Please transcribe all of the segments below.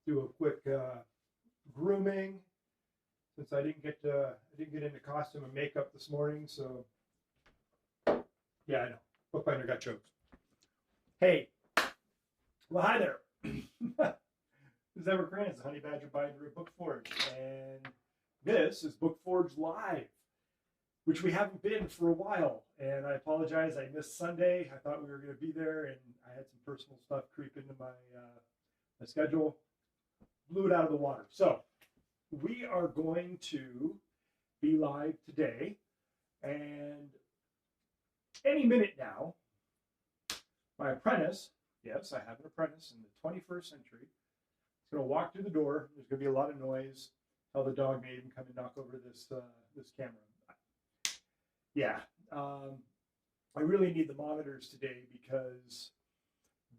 do a quick grooming since I didn't get into costume and makeup this morning. So yeah, I know Bookbinder got jokes. Hey, well, hi there. This is Ever Grant, the Honey Badger Binder at BookForge, and this is BookForge Live, which we haven't been for a while. And I apologize, I missed Sunday. I thought we were going to be there, and I had some personal stuff creep into my schedule. Blew it out of the water. So we are going to be live today, and any minute now, my apprentice, yes, I have an apprentice in the 21st century, is going to walk through the door. There's going to be a lot of noise. Tell the dog made him come and knock over this camera. Yeah, I really need the monitors today because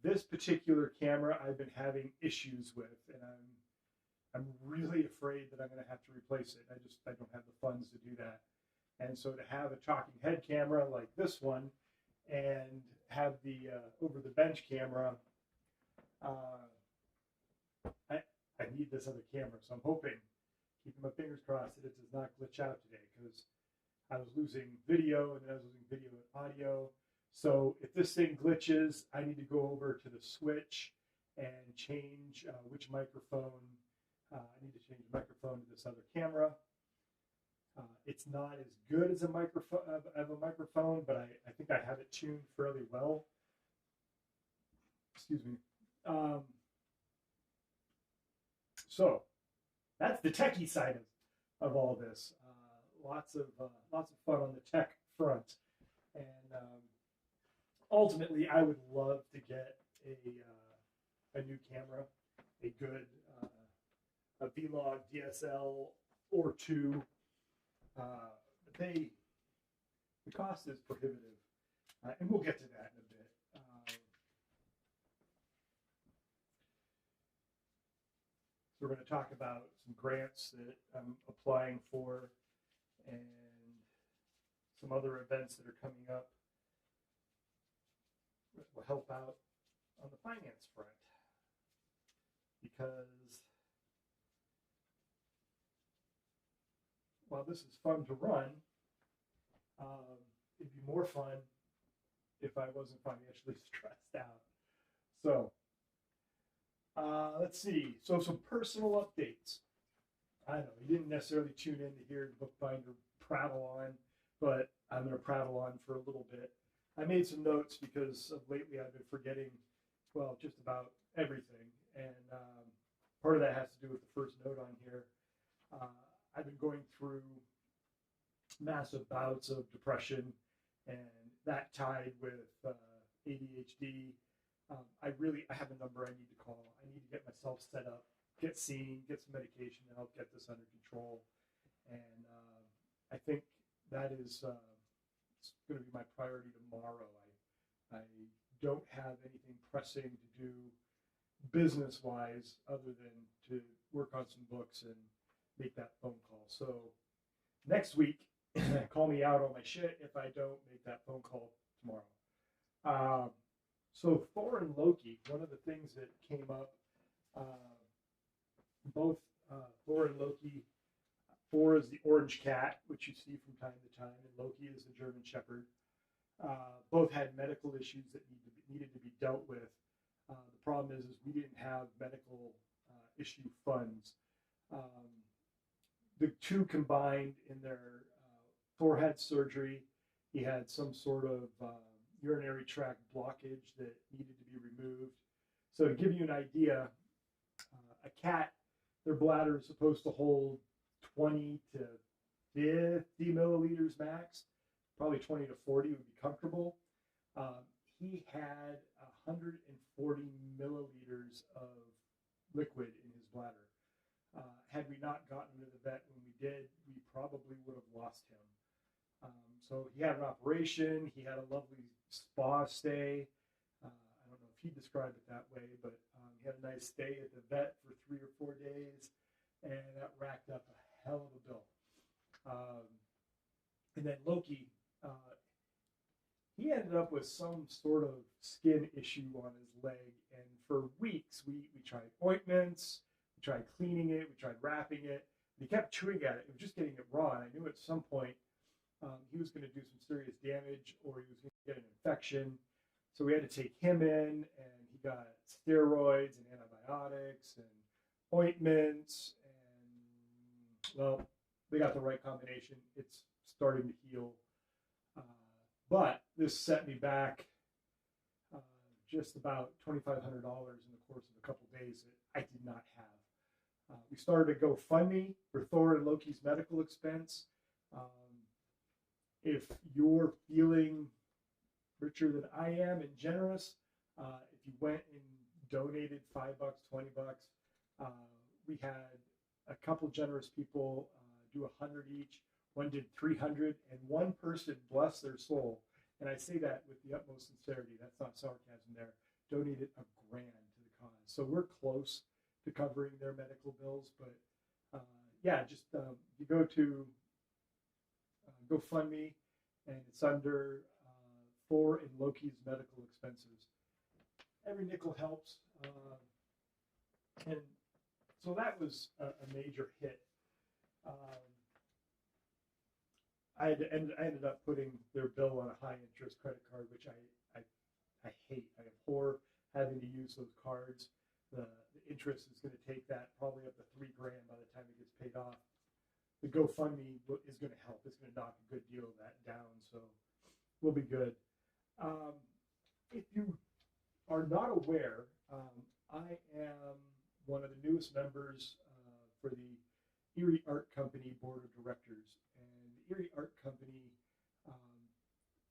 this particular camera I've been having issues with, and I'm really afraid that I'm going to have to replace it. I don't have the funds to do that. And so to have a talking head camera like this one and have the over the bench camera, I need this other camera. So I'm hoping, keeping my fingers crossed, that it does not glitch out today, because I was losing video and then I was losing video and audio. So if this thing glitches, I need to go over to the switch and change which microphone. I need to change the microphone to this other camera. It's not as good as a microphone, but I think I have it tuned fairly well. Excuse me. So that's the techie side of all this. Lots of fun on the tech front, and ultimately, I would love to get a new camera, a good a Vlog DSL or two. The cost is prohibitive, and we'll get to that in a bit. So we're going to talk about some grants that I'm applying for and some other events that are coming up that will help out on the finance front, because while this is fun to run, it'd be more fun if I wasn't financially stressed out. So let's see. So some personal updates. I know you didn't necessarily tune in to hear the Bookbinder prattle on, but I'm going to prattle on for a little bit. I made some notes because of lately I've been forgetting, well, just about everything. And part of that has to do with the first note on here. I've been going through massive bouts of depression, and that tied with ADHD. I have a number I need to call. I need to get myself set up, get seen, get some medication to help get this under control. And I think that is it's going to be my priority tomorrow. I don't have anything pressing to do business-wise other than to work on some books and make that phone call. So next week, call me out on my shit if I don't make that phone call tomorrow. So Thor and Loki, one of the things that came up, both Thor and Loki, Thor is the orange cat, which you see from time to time, and Loki is the German Shepherd. Both had medical issues that needed to be dealt with. The problem is we didn't have medical issue funds. The two combined in their Thor had surgery. He had some sort of urinary tract blockage that needed to be removed. So to give you an idea, a cat, their bladder is supposed to hold 20 to 50 milliliters max. Probably 20 to 40 would be comfortable. He had 140 milliliters of liquid in his bladder. Had we not gotten to the vet when we did, we probably would have lost him. So he had an operation. He had a lovely spa stay. I don't know if he described it that way, but he had a nice stay at the vet for 3 or 4 days, and that racked up a hell of a bill. And then Loki, he ended up with some sort of skin issue on his leg, and for weeks we tried ointments, tried cleaning it, we tried wrapping it. And he kept chewing at it. It was just getting it raw. And I knew at some point he was going to do some serious damage, or he was going to get an infection. So we had to take him in, and he got steroids and antibiotics and ointments. And, well, they got the right combination. It's starting to heal. But this set me back just about $2,500 in the course of a couple of days that I did not have. We started a GoFundMe for Thor and Loki's medical expense. If you're feeling richer than I am and generous, if you went and donated $5, $20, we had a couple generous people do 100 each. One did 300, and one person, bless their soul, and I say that with the utmost sincerity, that's not sarcasm there, donated $1,000 to the cause. So we're close to covering their medical bills, but yeah, just you go to GoFundMe, and it's under Thor and Loki's medical expenses. Every nickel helps, and so that was a major hit. I ended up putting their bill on a high interest credit card, which I hate. I abhor having to use those cards. The interest is going to take that probably up to $3,000 by the time it gets paid off. The GoFundMe is going to help. It's going to knock a good deal of that down, so we'll be good. If you are not aware, I am one of the newest members for the Erie Art Company Board of Directors. And the Erie Art Company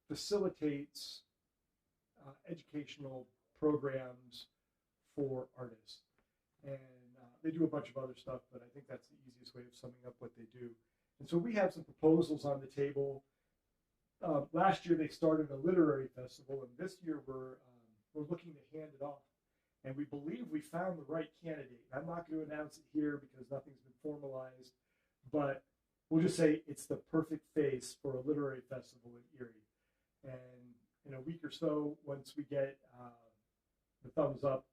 facilitates educational programs for artists. And they do a bunch of other stuff, but I think that's the easiest way of summing up what they do. And so we have some proposals on the table. Last year they started a literary festival, and this year we're looking to hand it off. And we believe we found the right candidate. I'm not going to announce it here because nothing's been formalized, but we'll just say it's the perfect face for a literary festival in Erie. And in a week or so, once we get the thumbs up,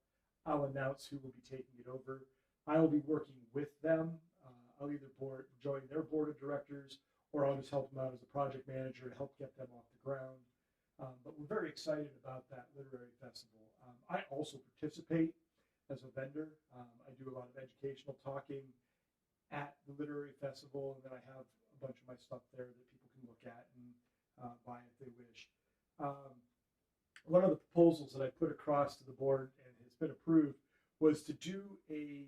I'll announce who will be taking it over. I will be working with them. I'll either join their board of directors, or I'll just help them out as a project manager to help get them off the ground. But we're very excited about that literary festival. I also participate as a vendor. I do a lot of educational talking at the literary festival, and then I have a bunch of my stuff there that people can look at and buy if they wish. One of the proposals that I put across to the board and has been approved was to do a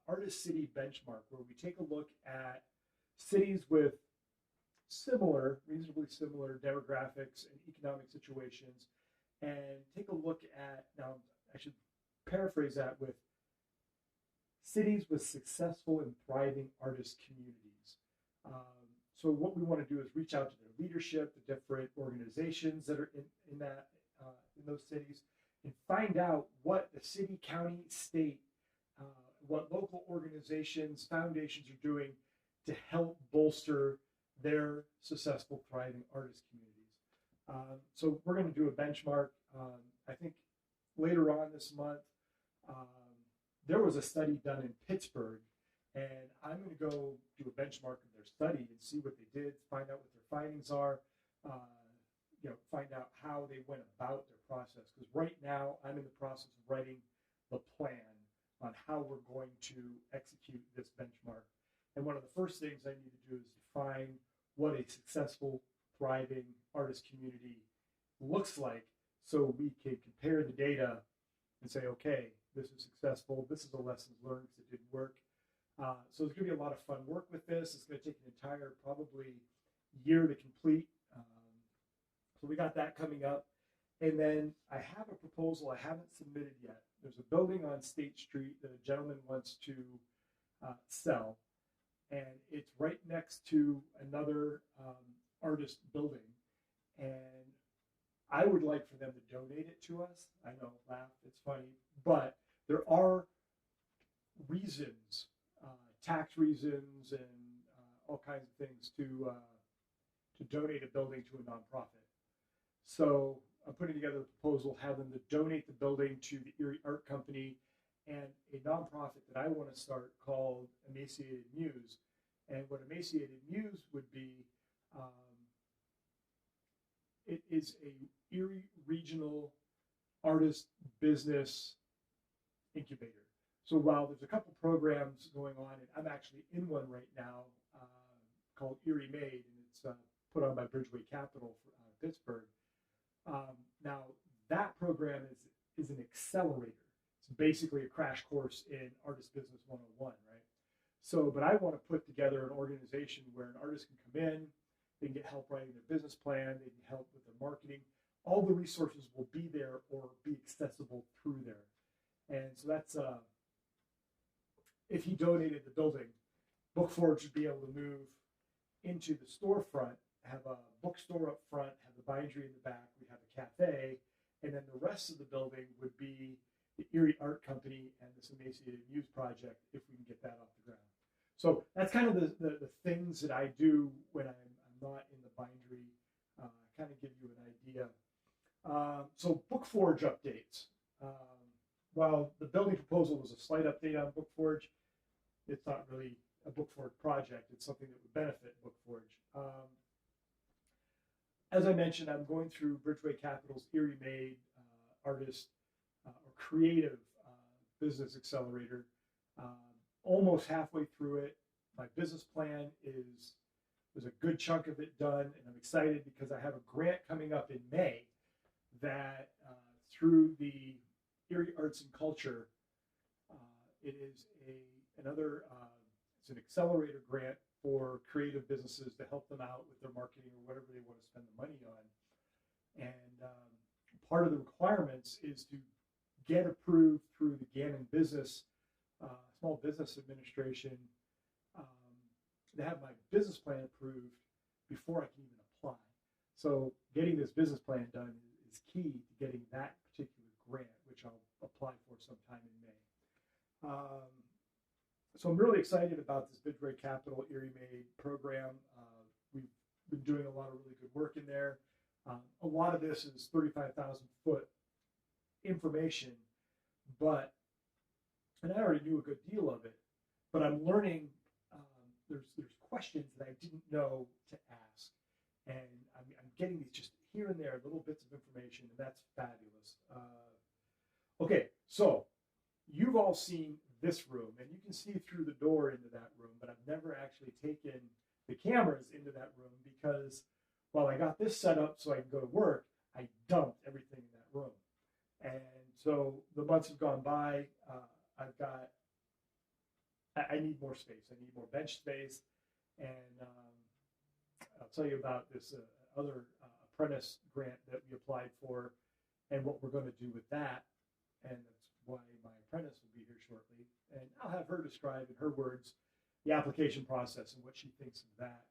artist city benchmark, where we take a look at cities with reasonably similar demographics and economic situations, and take a look at, now I should paraphrase that with cities with successful and thriving artist communities. So what we want to do is reach out to their leadership, the different organizations that are in those cities, and find out what the city, county, state, what local organizations, foundations are doing to help bolster their successful, thriving artist communities. So we're going to do a benchmark. I think later on this month, there was a study done in Pittsburgh, and I'm going to go do a benchmark of their study and see what they did, find out what their findings are, find out how they went about their process. Because right now, I'm in the process of writing the plan on how we're going to execute this benchmark. And one of the first things I need to do is define what a successful, thriving artist community looks like, so we can compare the data and say, okay, this is successful, this is the lessons learned because it didn't work. So there's going to be a lot of fun work with this. It's going to take an entire probably year to complete. So we got that coming up. And then I have a proposal I haven't submitted yet. There's a building on State Street that a gentleman wants to sell. And it's right next to another artist building. And I would like for them to donate it to us. I know, laugh, it's funny. But there are reasons, tax reasons, and all kinds of things to donate a building to a nonprofit. So I'm putting together a proposal, have them to donate the building to the Erie Art Company, and a nonprofit that I want to start called Emaciated Muse. And what Emaciated Muse would be, it is a Erie regional artist business incubator. So while there's a couple programs going on, and I'm actually in one right now called Erie Made, and it's put on by Bridgeway Capital for Pittsburgh. Now that program is an accelerator. It's basically a crash course in Artist Business 101, right? So, but I want to put together an organization where an artist can come in, they can get help writing their business plan, they can help with their marketing. All the resources will be there or be accessible through there. And so that's, if he donated the building, BookForge would be able to move into the storefront, have a bookstore up front, have the bindery in the back, we have a cafe, and then the rest of the building would be the Erie Art Company and this Emaciated Muse project, if we can get that off the ground. So that's kind of the things that I do when I'm not in the bindery, kind of give you an idea. So BookForge updates. While the building proposal was a slight update on BookForge, it's not really a BookForge project. It's something that would benefit BookForge. As I mentioned, I'm going through Bridgeway Capital's Erie Made Artist or Creative Business Accelerator. Almost halfway through it. My business plan there's a good chunk of it done, and I'm excited because I have a grant coming up in May that through the Erie Arts and Culture, it is it's an accelerator grant for creative businesses to help them out with their marketing or whatever they want to spend the money on. And part of the requirements is to get approved through the Gannon Business, Small Business Administration, to have my business plan approved before I can even apply. So getting this business plan done is key to getting that particular grant, which I'll apply for sometime in May. So I'm really excited about this Bridgeway Capital Erie Made program. We've been doing a lot of really good work in there. A lot of this is 35,000 foot information, and I already knew a good deal of it, but I'm learning. There's questions that I didn't know to ask, and I'm getting these just here and there, little bits of information, and that's fabulous. Okay, so you've all seen this room, and you can see through the door into that room, but I've never actually taken the cameras into that room because while I got this set up so I can go to work, I dumped everything in that room. And so the months have gone by. I need more space. I need more bench space. And I'll tell you about this other apprentice grant that we applied for and what we're going to do with that. And that's why my apprentice will be here shortly. And I'll have her describe in her words the application process and what she thinks of that.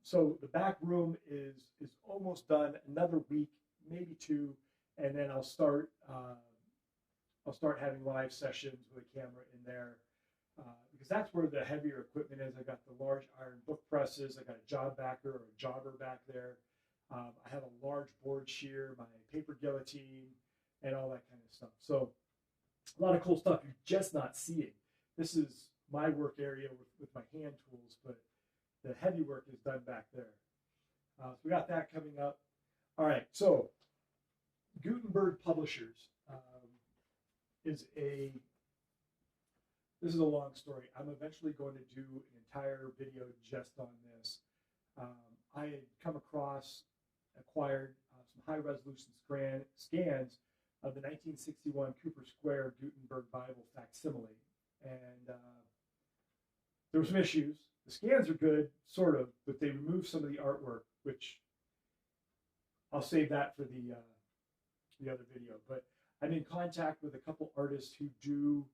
So the back room is almost done. Another week, maybe two, and then I'll start having live sessions with a camera in there. Because that's where the heavier equipment is. I got the large iron book presses. I got a job backer or a jobber back there. I have a large board shear, my paper guillotine, and all that kind of stuff. So a lot of cool stuff you're just not seeing. This is my work area with my hand tools, but the heavy work is done back there. So we got that coming up. All right, so Gutenberg Publishers this is a long story. I'm eventually going to do an entire video just on this. I had acquired some high-resolution scans of the 1961 Cooper Square Gutenberg Bible facsimile. And there were some issues. The scans are good, sort of, but they removed some of the artwork, which I'll save that for the other video. But I'm in contact with a couple artists who do,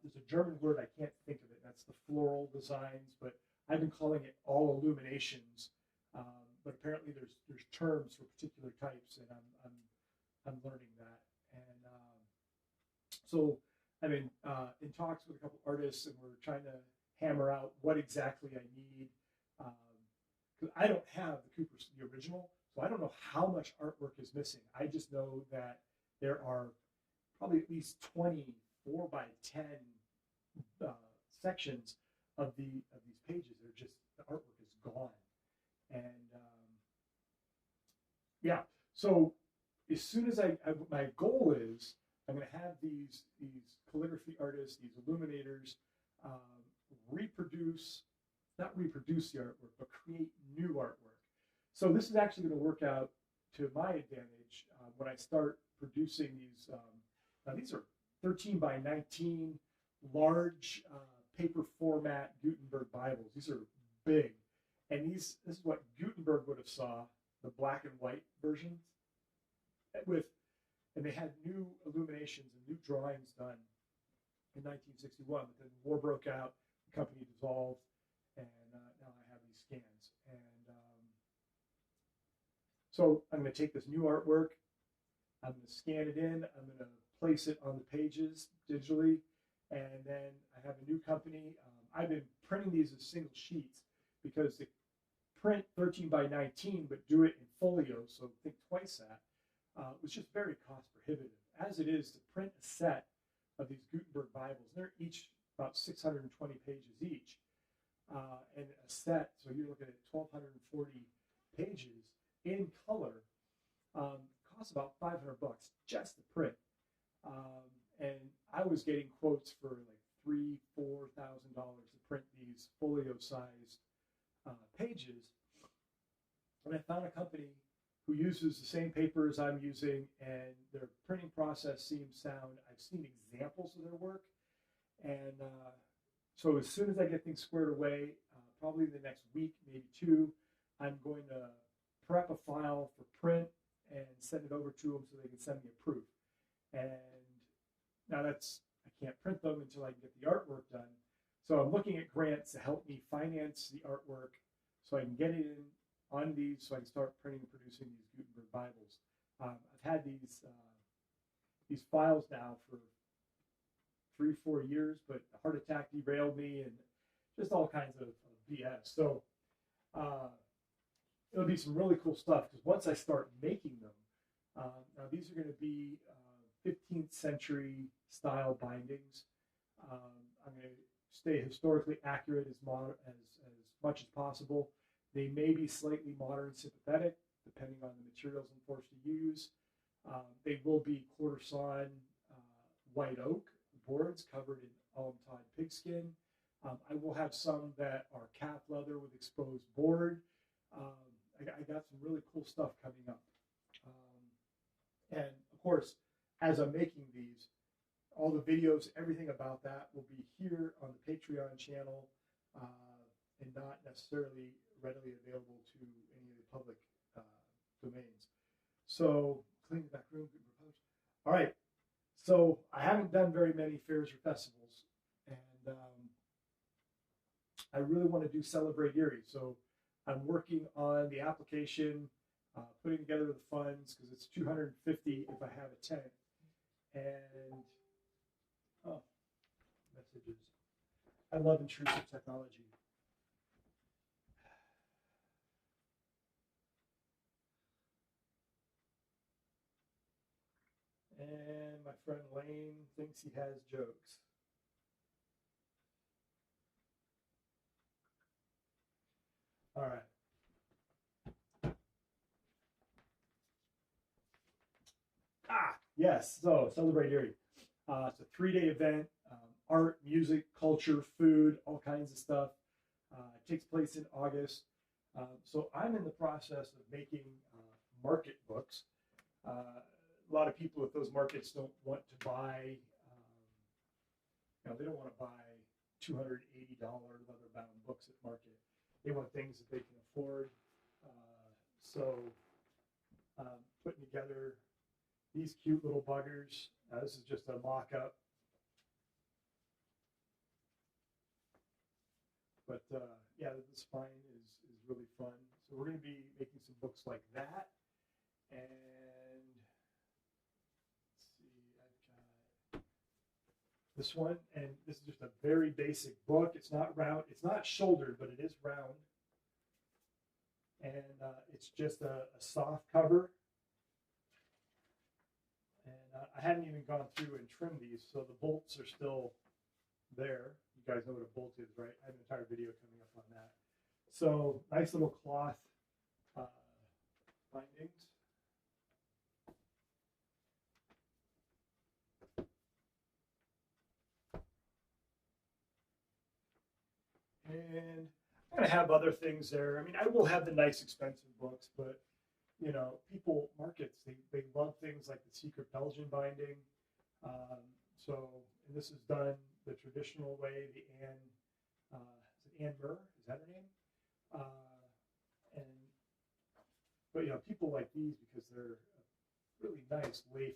there's a German word, I can't think of it, that's the floral designs, but I've been calling it all illuminations. But apparently there's terms for particular types, and I'm learning that. And so I'm in talks with a couple artists, and we're trying to hammer out what exactly I need. Because I don't have the original, so I don't know how much artwork is missing. I just know that there are probably at least 20 4 by 10 sections of these pages. They're just, the artwork is gone. And yeah, so as soon as my goal is, I'm going to have these calligraphy artists, these illuminators, not reproduce the artwork, but create new artwork. So this is actually going to work out to my advantage when I start producing these. Now these are 13 by 19 large paper format Gutenberg Bibles. These are big, and this is what Gutenberg would have saw, the black and white versions, and they had new illuminations and new drawings done in 1961. But then war broke out, the company dissolved, and now I have these scans. And so I'm going to take this new artwork, I'm going to scan it in, I'm going to place it on the pages digitally, and then I have a new company. I've been printing these as single sheets because to print 13 by 19 but do it in folio, so think twice that, was just very cost prohibitive. As it is to print a set of these Gutenberg Bibles, they're each about 620 pages each, and a set, so you're looking at 1,240 pages in color, costs about $500 just to print. And I was getting quotes for like $3,000–4,000 to print these folio-sized pages. And I found a company who uses the same paper as I'm using, and their printing process seems sound. I've seen examples of their work, and so as soon as I get things squared away, probably the next week, maybe 2, I'm going to prep a file for print and send it over to them so they can send me a proof. And now I can't print them until I can get the artwork done. So I'm looking at grants to help me finance the artwork so I can get it in on these, so I can start printing and producing these Gutenberg Bibles. I've had these files now for 3–4 years, but a heart attack derailed me and just all kinds of BS. So it'll be some really cool stuff, because once I start making them, now these are going to be 15th century style bindings. I'm going to stay historically accurate as much as possible. They may be slightly modern sympathetic, depending on the materials I'm forced to use. They will be quarter sawn white oak boards covered in alum-tawed pigskin. I will have some that are calf leather with exposed board. I got some really cool stuff coming up. And of course, as I'm making these, all the videos, everything about that will be here on the Patreon channel, and not necessarily readily available to any of the public domains. So, clean the back room. All right. So I haven't done very many fairs or festivals, and I really want to do Celebrate Erie. So I'm working on the application, putting together the funds, because it's $250 if I have a tent. And messages. I love intrusive technology. And my friend Lane thinks he has jokes. All right. Yes. So Celebrate Erie. It's a 3-day event. Art, music, culture, food, all kinds of stuff. It takes place in August. So I'm in the process of making market books. A lot of people at those markets don't want to buy, they don't want to buy $280 leather-bound books at market. They want things that they can afford. So putting together these cute little buggers. This is just a mock-up. But yeah, the spine is really fun. So we're going to be making some books like that. And this one, and this is just a very basic book. It's not round, it's not shouldered, but it is round. And it's just a soft cover. And I hadn't even gone through and trimmed these, so the bolts are still there. You guys know what a bolt is, right? I have an entire video coming up on that. So nice little cloth bindings. And I'm going to have other things there. I mean, I will have the nice expensive books, but you know, people, markets, they love things like the secret Belgian binding. So, and this is done the traditional way, the is it Anne Murr? Is that her name? But you know, people like these because they're a really nice, lay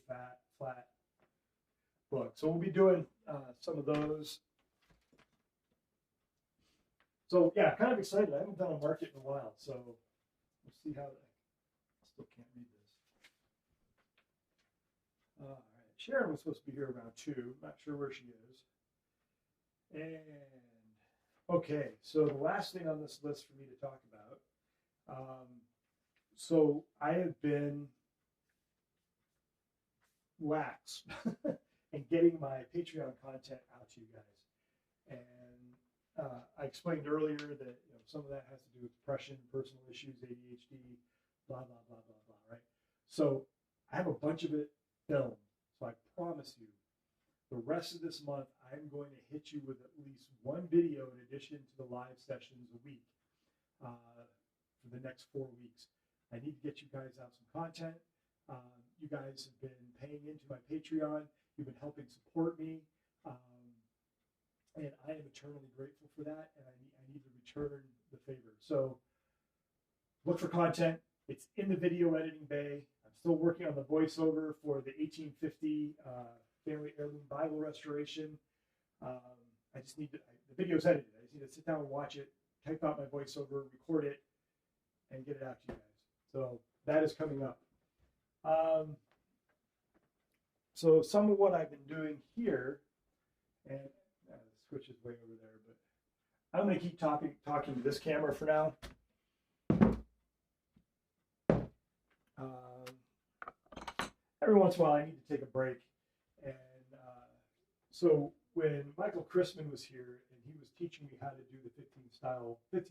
flat book. So we'll be doing some of those. So yeah, kind of excited. I haven't done a market in a while, so we'll see how that. Still can't read this. All right, Sharon was supposed to be here around 2. Not sure where she is. And okay, so the last thing on this list for me to talk about. So I have been lax in getting my Patreon content out to you guys, and I explained earlier that you know some of that has to do with depression, personal issues, ADHD. Blah, blah, blah, blah, blah, right? So I have a bunch of it filmed. So I promise you, the rest of this month, I'm going to hit you with at least one video in addition to the live sessions a week for the next 4 weeks. I need to get you guys out some content. You guys have been paying into my Patreon. You've been helping support me. And I am eternally grateful for that. And I need to return the favor. So look for content. It's in the video editing bay. I'm still working on the voiceover for the 1850 Family Heirloom Bible restoration. I just need to, the video's edited. I just need to sit down and watch it, type out my voiceover, record it, and get it out to you guys. So that is coming up. So some of what I've been doing here, and the switch is way over there, but I'm going to keep talking to this camera for now. Every once in a while, I need to take a break. And so when Michael Chrisman was here and he was teaching me how to do the 15th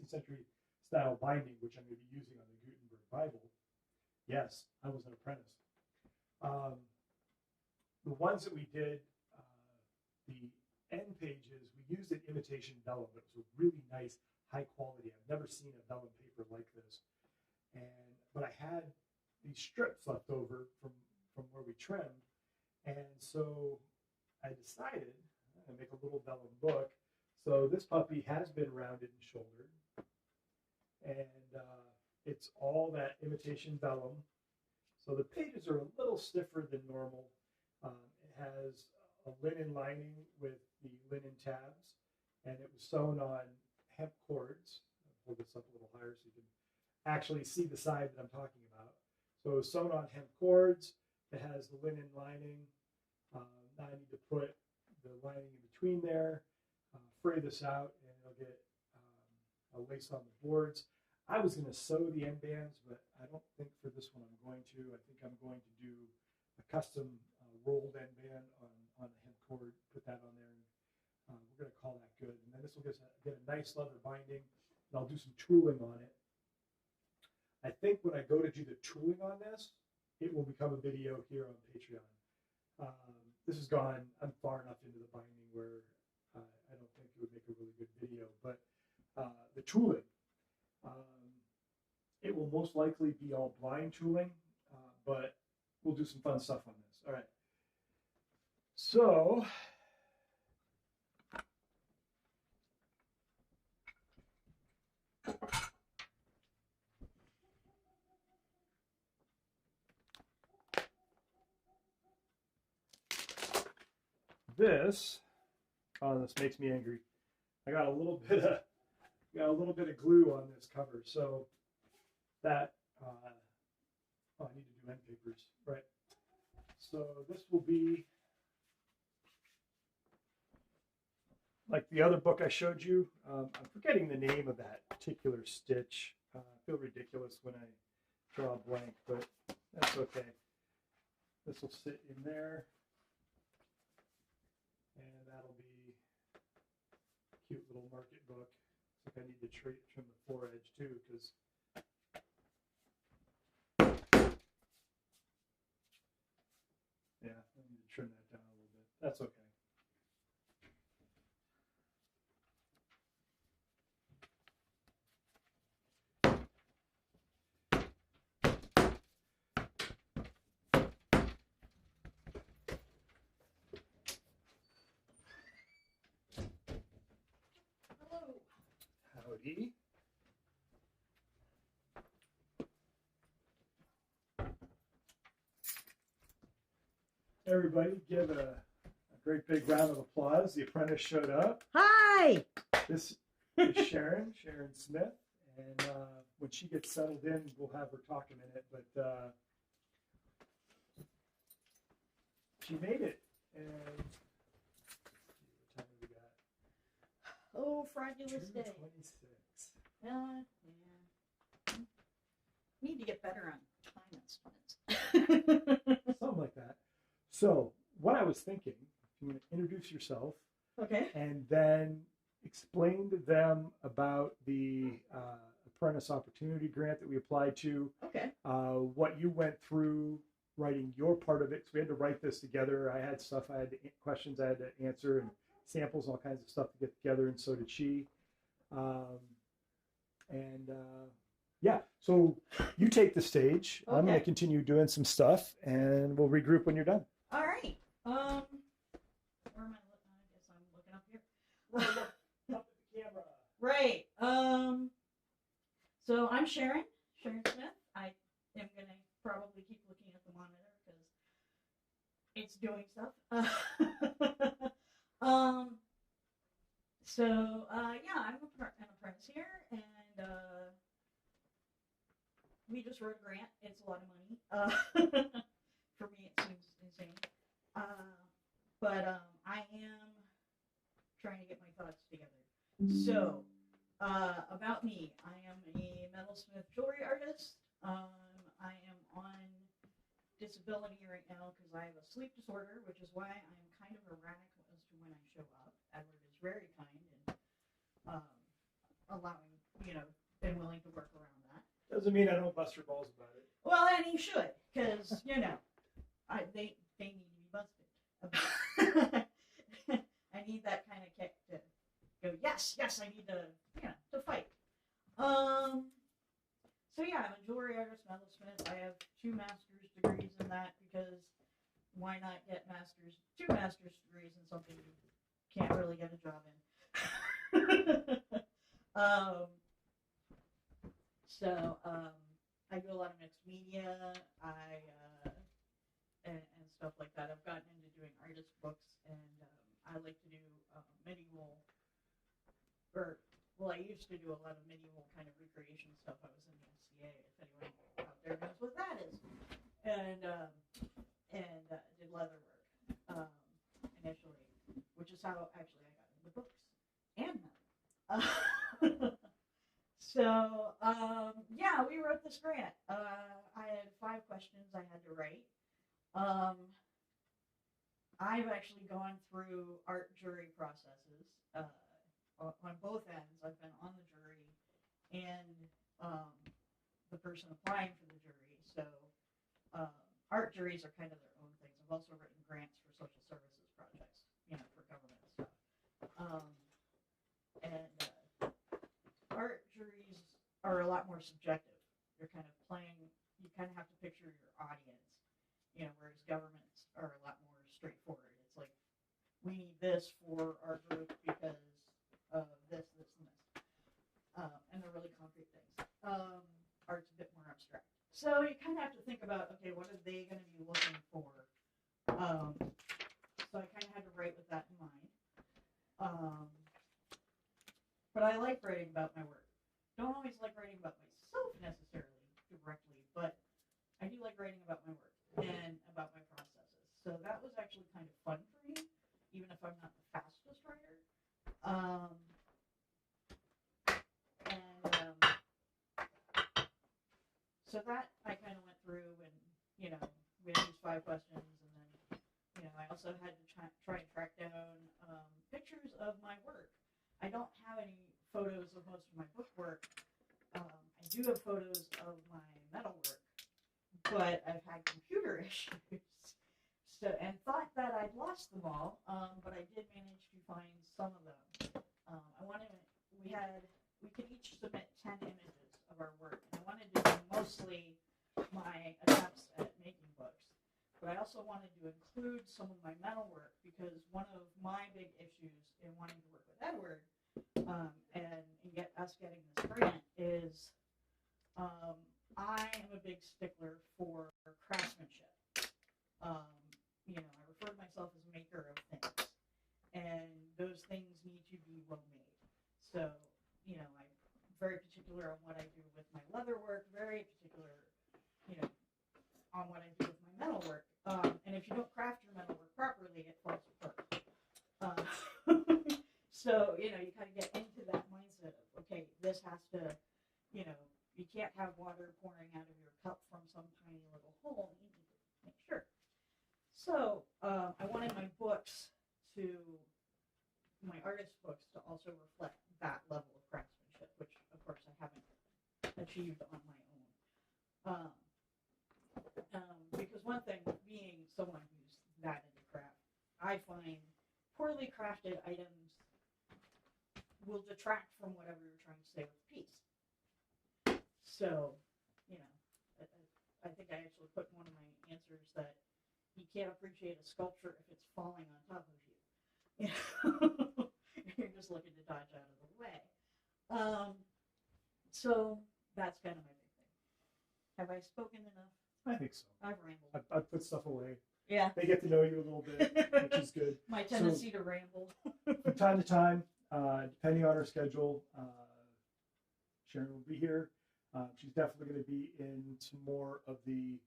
century style binding, which I'm going to be using on the Gutenberg Bible, yes, I was an apprentice. The ones that we did, the end pages, we used an imitation vellum. It was a really nice, high quality. I've never seen a vellum paper like this. But I had these strips left over from where we trimmed, and so I decided to make a little vellum book. So this puppy has been rounded and shouldered, and it's all that imitation vellum. So the pages are a little stiffer than normal. It has a linen lining with the linen tabs, and it was sewn on hemp cords. I'll hold this up a little higher so you can actually see the side that I'm talking about. So it was sewn on hemp cords. It has the linen lining. Now I need to put the lining in between there, fray this out, and it'll get a lace on the boards. I was going to sew the end bands, but I don't think for this one I'm going to. I think I'm going to do a custom rolled end band on a hemp cord, put that on there, and we're going to call that good. And then this will get a nice leather binding, and I'll do some tooling on it. I think when I go to do the tooling on this, it will become a video here on Patreon. This is gone. I'm far enough into the binding where I don't think it would make a really good video. But the tooling, it will most likely be all blind tooling, but we'll do some fun stuff on this. All right. So this makes me angry. I got a little bit of glue on this cover, so that I need to do end papers, right? So this will be like the other book I showed you. I'm forgetting the name of that particular stitch. I feel ridiculous when I draw a blank, but that's okay. this will sit in there. And that'll be a cute little market book. Looks like I need to trim the foredge too, because yeah, I need to trim that down a little bit. That's okay. Howdy. Everybody give a great big round of applause. The apprentice showed up. Hi! This is Sharon Smith. And when she gets settled in, we'll have her talk in a minute. But she made it. And what time have we got? Oh, fabulous day. 2:26. Yeah. Need to get better on time estimates. Something like that. So, what I was thinking, you want to introduce yourself, Okay. and then explain to them about the apprentice opportunity grant that we applied to, Okay. what you went through writing your part of it. So we had to write this together. I had stuff, questions I had to answer, and samples, all kinds of stuff to get together, and so did she. Yeah, so you take the stage. Okay. I'm going to continue doing some stuff, and we'll regroup when you're done. All right. Where am I looking? I guess I'm looking up here. Up at the camera. Right. So I'm Sharon Smith. I am going to probably keep looking at the monitor because it's doing stuff. Yeah, I'm an apprentice here, and we just wrote a grant. It's a lot of money. For me, it seems insane. But I am trying to get my thoughts together. So, about me, I am a metalsmith jewelry artist. I am on disability right now because I have a sleep disorder, which is why I'm kind of erratic as to when I show up. Edward is very kind and allowing, and willing to work around that. Doesn't mean I don't bust your balls about it. Well, and he should, because they need to be busted. I need that kind of kick to go. Yes, I need to fight. So yeah, I'm a jewelry artist, metalsmith. I have 2 master's degrees in that because why not get 2 master's degrees in something you can't really get a job in. I do a lot of mixed media, and stuff like that. I've gotten into doing artist books, and I like to do medieval, I used to do a lot of medieval kind of recreation stuff. I was in the SCA, if anyone out there knows what that is, and did leather work initially, which is how actually I got into books and metal. Yeah, we wrote this grant. I had 5 questions I had to write. I've actually gone through art jury processes on both ends. I've been on the jury and the person applying for the jury. So art juries are kind of their own things. I've also written grants for social services projects, for government stuff. Art juries are a lot more subjective. You're kind of playing, you kind of have to picture your audience, whereas governments are a lot more straightforward. It's like, we need this for our group because of this, and this. And they're really concrete things. Art's a bit more abstract. So you kind of have to think about, okay, what are they going to be looking for? So I kind of had to write with that in mind. But I like writing about my work. Don't always like writing about myself necessarily directly, but I do like writing about my work and about my processes. So that was actually kind of fun for me, even if I'm not the fastest writer. So that I kind of went through, and we had these 5 questions, also had to try and track down pictures of my work. I don't have any photos of most of my book work. I do have photos of my metal work, but I've had computer issues. So, and thought that I'd lost them all, but I did manage to find some of them. We could each submit 10 images of our work, and I wanted to do mostly my attempts at making books, but I also wanted to include some of my metal work, because one of my big issues in wanting to work with Edward and get us getting this grant is I am a big stickler for craftsmanship. You know, I refer to myself as a maker of things, and those things need to be well made. So, you know, I'm very particular on what I do with my leather work, very particular, you know, on what I do with my metal work. And if you don't craft your metal work properly, it falls apart. So, you know, you kind of get into that mindset of, okay, this has to, you know, you can't have water pouring out of your cup from some tiny little hole. You need to make sure. So I wanted my books my artist books to also reflect that level of craftsmanship, which of course I haven't achieved on my own. Because one thing, being someone who's that into craft, I find poorly crafted items will detract from whatever you're trying to say with the piece. So, you know, I think I actually put in one of my answers that you can't appreciate a sculpture if it's falling on top of you. You know? You're just looking to dodge out of the way. So that's kind of my big thing. Have I spoken enough? I think so. I've rambled. I've put stuff away. Yeah. They get to know you a little bit, which is good. My tendency to ramble. From time to time, depending on her schedule, Sharon will be here. She's definitely going to be in some more of the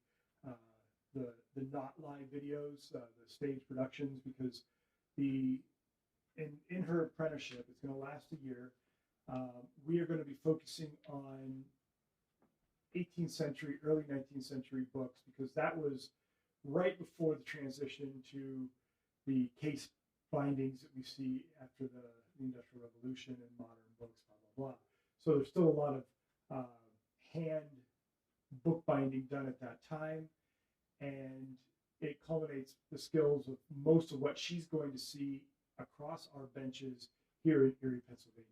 not live videos, the stage productions, because in her apprenticeship, it's going to last a year. We are going to be focusing on 18th century, early 19th century books, because that was right before the transition to the case bindings that we see after the Industrial Revolution and modern books, blah, blah, blah. So there's still a lot of hand bookbinding done at that time, and it culminates the skills of most of what she's going to see across our benches here in Erie, Pennsylvania.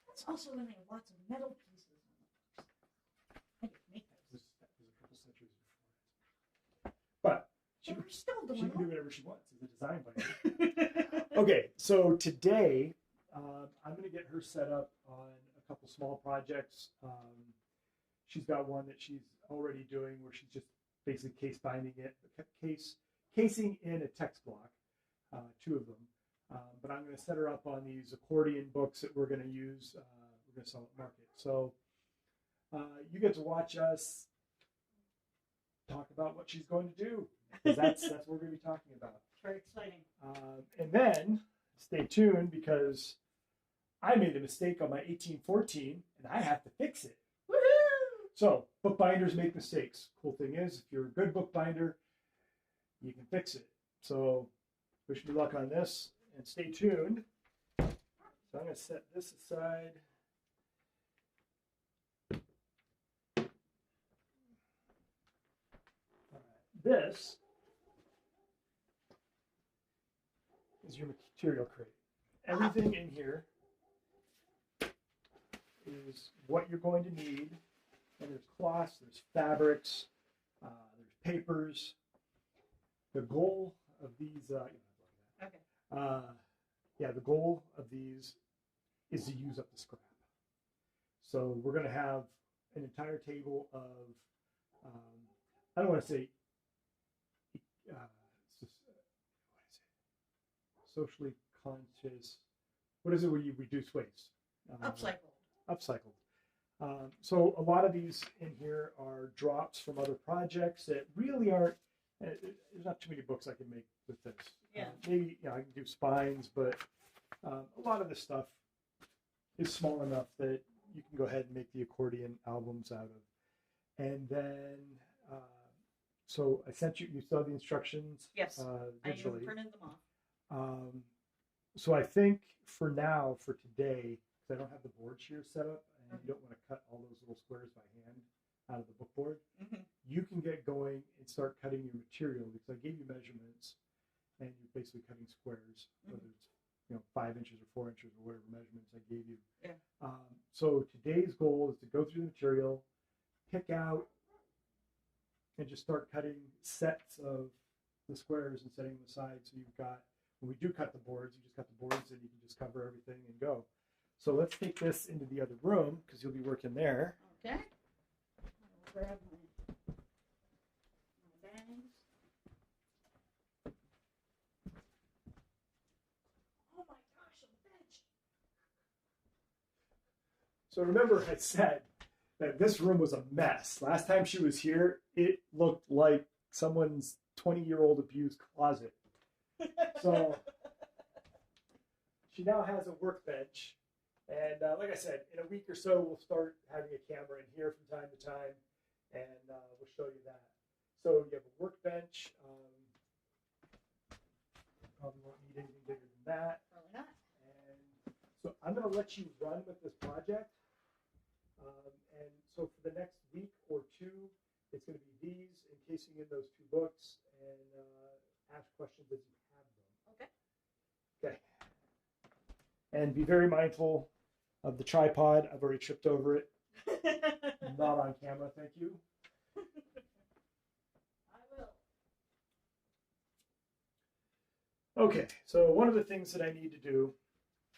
That's also when they have lots of metal pieces on the books. I didn't make those. That was a couple centuries before. But she We're still can doing do whatever she wants as a design binder. Okay, so today I'm going to get her set up on a couple small projects. She's got one that she's already doing where she's just basically case binding it, casing in a text block, 2 of them. But I'm going to set her up on these accordion books that we're going to use. We're going to sell at market. So you get to watch us talk about what she's going to do. That's what we're going to be talking about. Very exciting. And then stay tuned, because I made a mistake on my 1814 and I have to fix it. Woohoo! So bookbinders make mistakes. Cool thing is, if you're a good bookbinder, you can fix it. So wish me luck on this, and stay tuned. So I'm going to set this aside. This is your material crate. Everything in here is what you're going to need. And there's cloths, there's fabrics, there's papers. The goal of these, Okay. the goal of these is to use up the scrap. So we're going to have an entire table of, I don't want to say, socially conscious. What is it where you reduce waste? Upcycled. So a lot of these in here are drops from other projects that really aren't. There's not too many books I can make with this. Yeah. Maybe I can do spines, but a lot of this stuff is small enough that you can go ahead and make the accordion albums out of. And then so I sent you saw the instructions Yes, I even digitally. printed them off. So I think for now, for today, because I don't have the boards here set up, and you don't want to cut all those little squares by hand out of the book board, you can get going and start cutting your material, because I gave you measurements, and you're basically cutting squares, whether it's 5 inches or 4 inches or whatever measurements I gave you. Yeah. So today's goal is to go through the material, pick out, and just start cutting sets of the squares and setting them aside. So you've got, when we do cut the boards, you just cut the boards and you can just cover everything and go. So let's take this into the other room because you'll be working there. Okay. I'll grab my bags. Oh my gosh, a bench. So remember I said that this room was a mess. Last time she was here, it looked like someone's 20-year-old abused closet. So she now has a workbench. And like I said, in a week or so, we'll start having a camera in here from time to time, and we'll show you that. So you have a workbench. Probably won't need anything bigger than that. Probably not. And so I'm going to let you run with this project. And so for the next week or two, it's going to be these, encasing in those 2 books, and ask questions as you have them. Okay. Okay. And be very mindful of the tripod. I've already tripped over it. Not on camera, thank you. I will. Okay, so one of the things that I need to do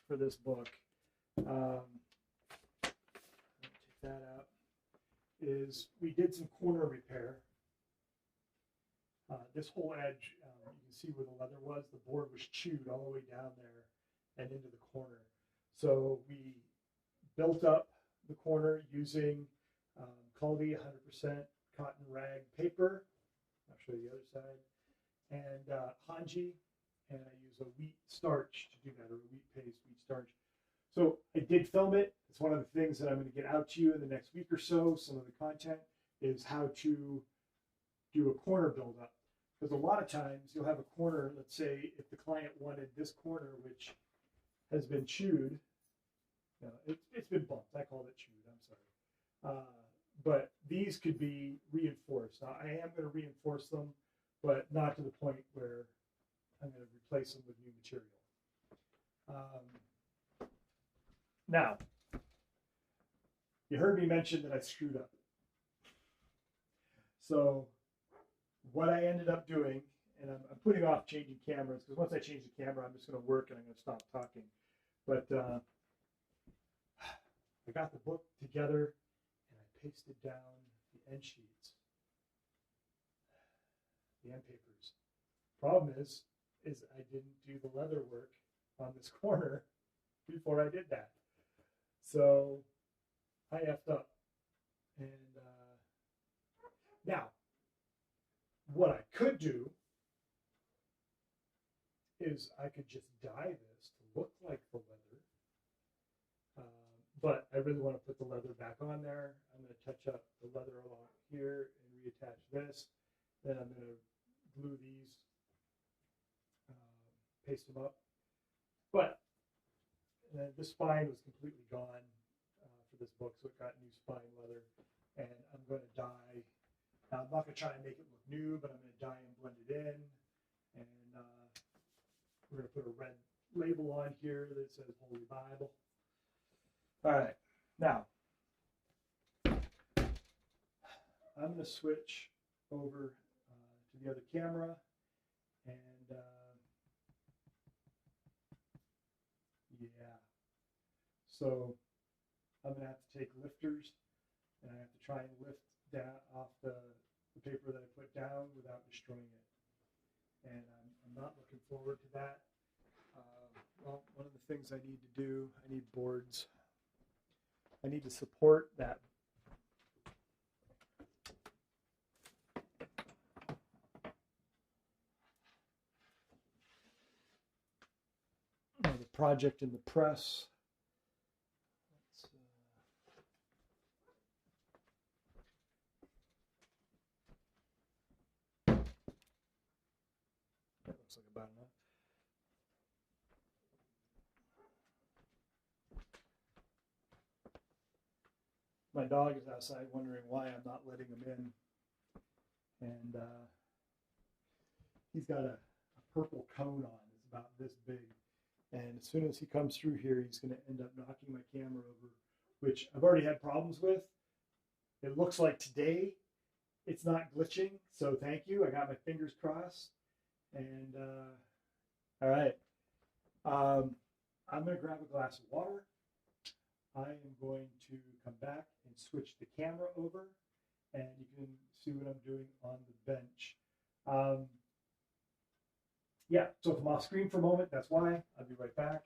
for this book, take that out, is we did some corner repair. This whole edge, you can see where the leather was. The board was chewed all the way down there and into the corner. So we built up the corner using quality 100% cotton rag paper. I'll show you the other side. And Hanji, and I use a wheat starch to do that, or a wheat paste, wheat starch. So I did film it. It's one of the things that I'm going to get out to you in the next week or so. Some of the content is how to do a corner build up. Because a lot of times you'll have a corner, let's say if the client wanted this corner, which has been chewed, it's been bumped. I called it chewed, I'm sorry. But these could be reinforced. Now, I am going to reinforce them, but not to the point where I'm going to replace them with new material. Now, you heard me mention that I screwed up. So what I ended up doing, and I'm putting off changing cameras, because once I change the camera, I'm just going to work and I'm going to stop talking. But I got the book together and I pasted down the end sheets, the end papers. Problem is I didn't do the leather work on this corner before I did that. So I effed up. And now, what I could do is I could just dye this to look like the leather. But I really want to put the leather back on there. I'm going to touch up the leather along here and reattach this. Then I'm going to glue these, paste them up. But this spine was completely gone for this book, so it got new spine leather. And I'm going to dye. Now, I'm not going to try and make it look new, but I'm going to dye and blend it in. And we're going to put a red label on here that says Holy Bible. All right, now I'm going to switch over to the other camera, and yeah, so I'm going to have to take lifters, and I have to try and lift down off the paper that I put down without destroying it, and I'm not looking forward to that. Well, one of the things I need to do, I need boards. I need to support that. The project in the press. my dog is outside wondering why I'm not letting him in. And he's got a purple cone on. It's about this big. And as soon as he comes through here, he's going to end up knocking my camera over, which I've already had problems with. It looks like today it's not glitching, so thank you. I got my fingers crossed. And all right. I'm going to grab a glass of water. I am going to come back and switch the camera over, and you can see what I'm doing on the bench. Yeah, so if I'm off screen for a moment, that's why. I'll be right back.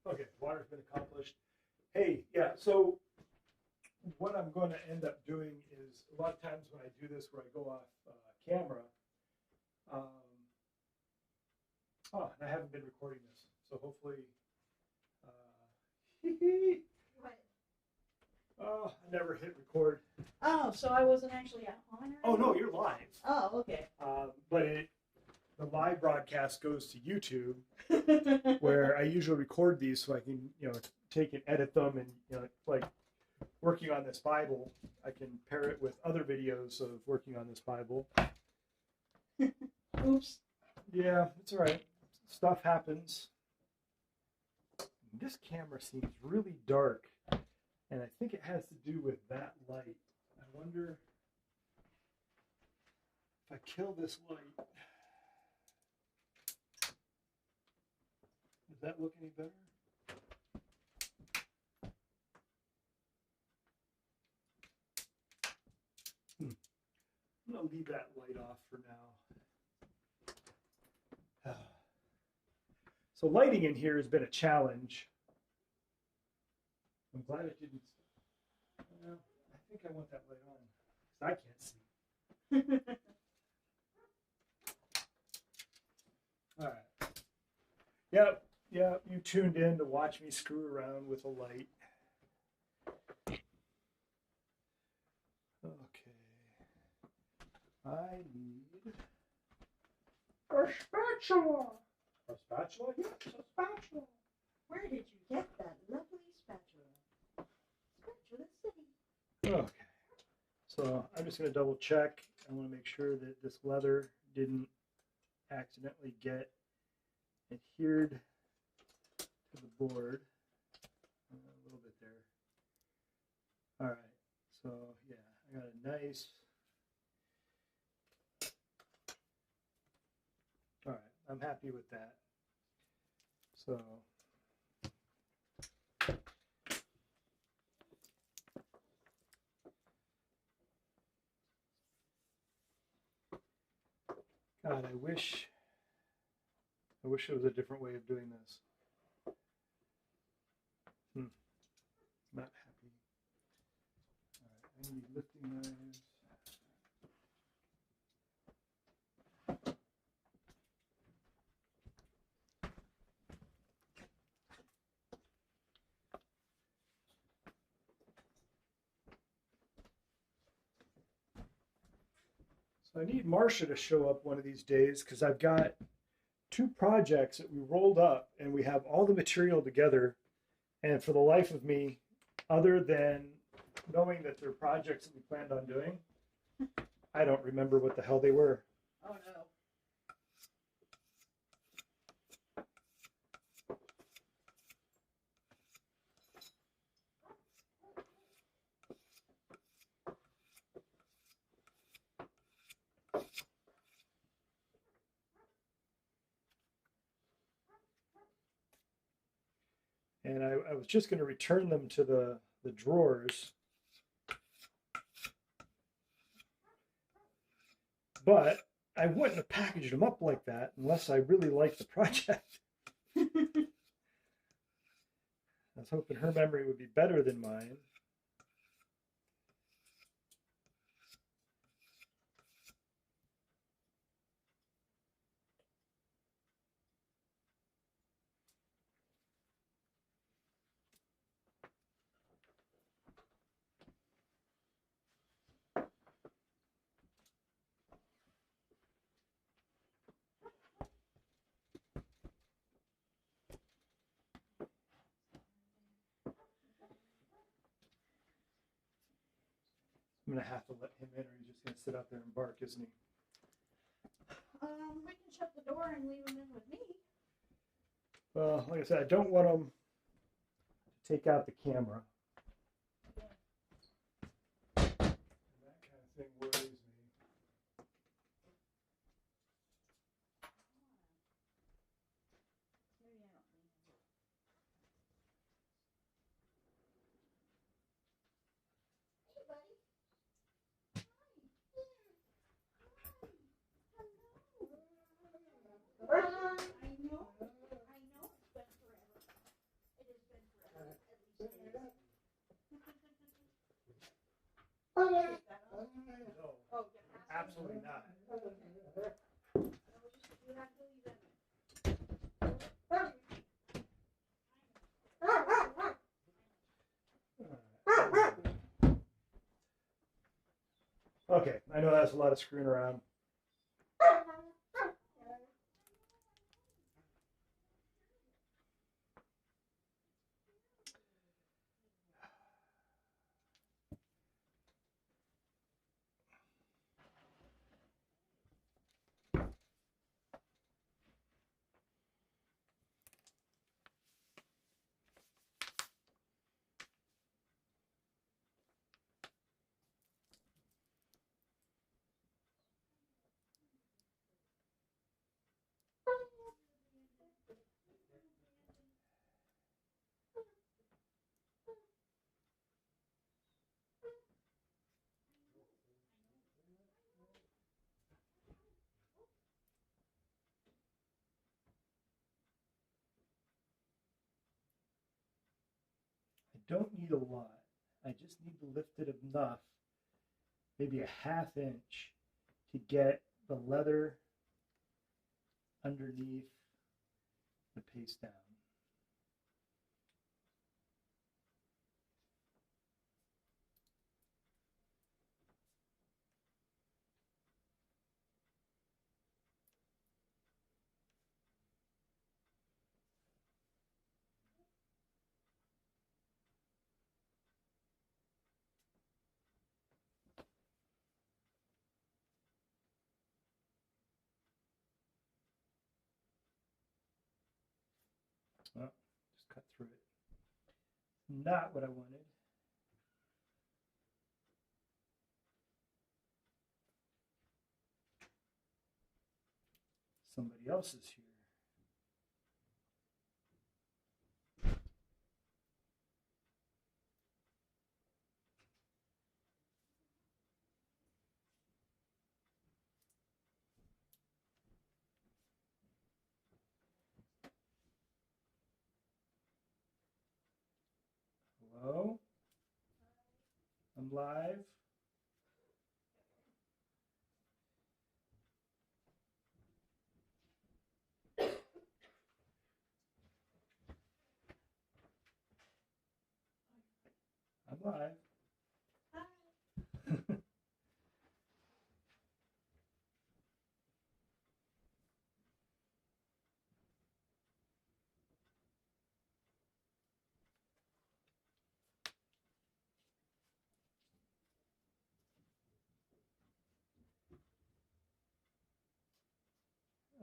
Okay, water's been accomplished. Hey, yeah, so what I'm going to end up doing is a lot of times when I do this where I go off camera, and I haven't been recording this, so hopefully, What? oh, I never hit record. Oh, so I wasn't actually on her? Oh, no, you're live. Oh, okay. But the live broadcast goes to YouTube, where I usually record these so I can, take and edit them, and, like working on this Bible, I can pair it with other videos of working on this Bible. Oops. Yeah, it's all right. Stuff happens. This camera seems really dark, and I think it has to do with that light. I wonder if I kill this light. Does that look any better? I'm going to leave that light off for now. So lighting in here has been a challenge. I'm glad it didn't. Well, I think I want that light on because I can't see. All right. Yep. Yeah, you tuned in to watch me screw around with a light. Okay. I need a spatula. A spatula? Yes, a spatula. Where did you get that lovely spatula? Spatula City. Okay. So I'm just going to double check. I want to make sure that this leather didn't accidentally get adhered to the board. A little bit there. All right. So yeah, I got a nice. All right. I'm happy with that. So. God, I wish there was a different way of doing this. Not happy. All right, I need lifting knives. So I need Marcia to show up one of these days because I've got 2 projects that we rolled up and we have all the material together. And for the life of me, other than knowing that they're projects that we planned on doing, I don't remember what the hell they were. Oh no. And I was just going to return them to the drawers. But I wouldn't have packaged them up like that unless I really liked the project. I was hoping her memory would be better than mine. I'm going to have to let him in or he's just going to sit out there and bark, isn't he? We can shut the door and leave him in with me. Well, like I said, I don't want him to take out the camera. And that kind of thing worries me. I know it's been forever. It has been forever, at least it is. No, Oh, absolutely not. You have to leave it. Okay, I know that's a lot of screwing around. I don't need a lot. I just need to lift it enough, maybe a ½ inch, to get the leather underneath the paste down. Oh, just cut through it. Not what I wanted. Somebody else is here. Hello? I'm live. I'm live.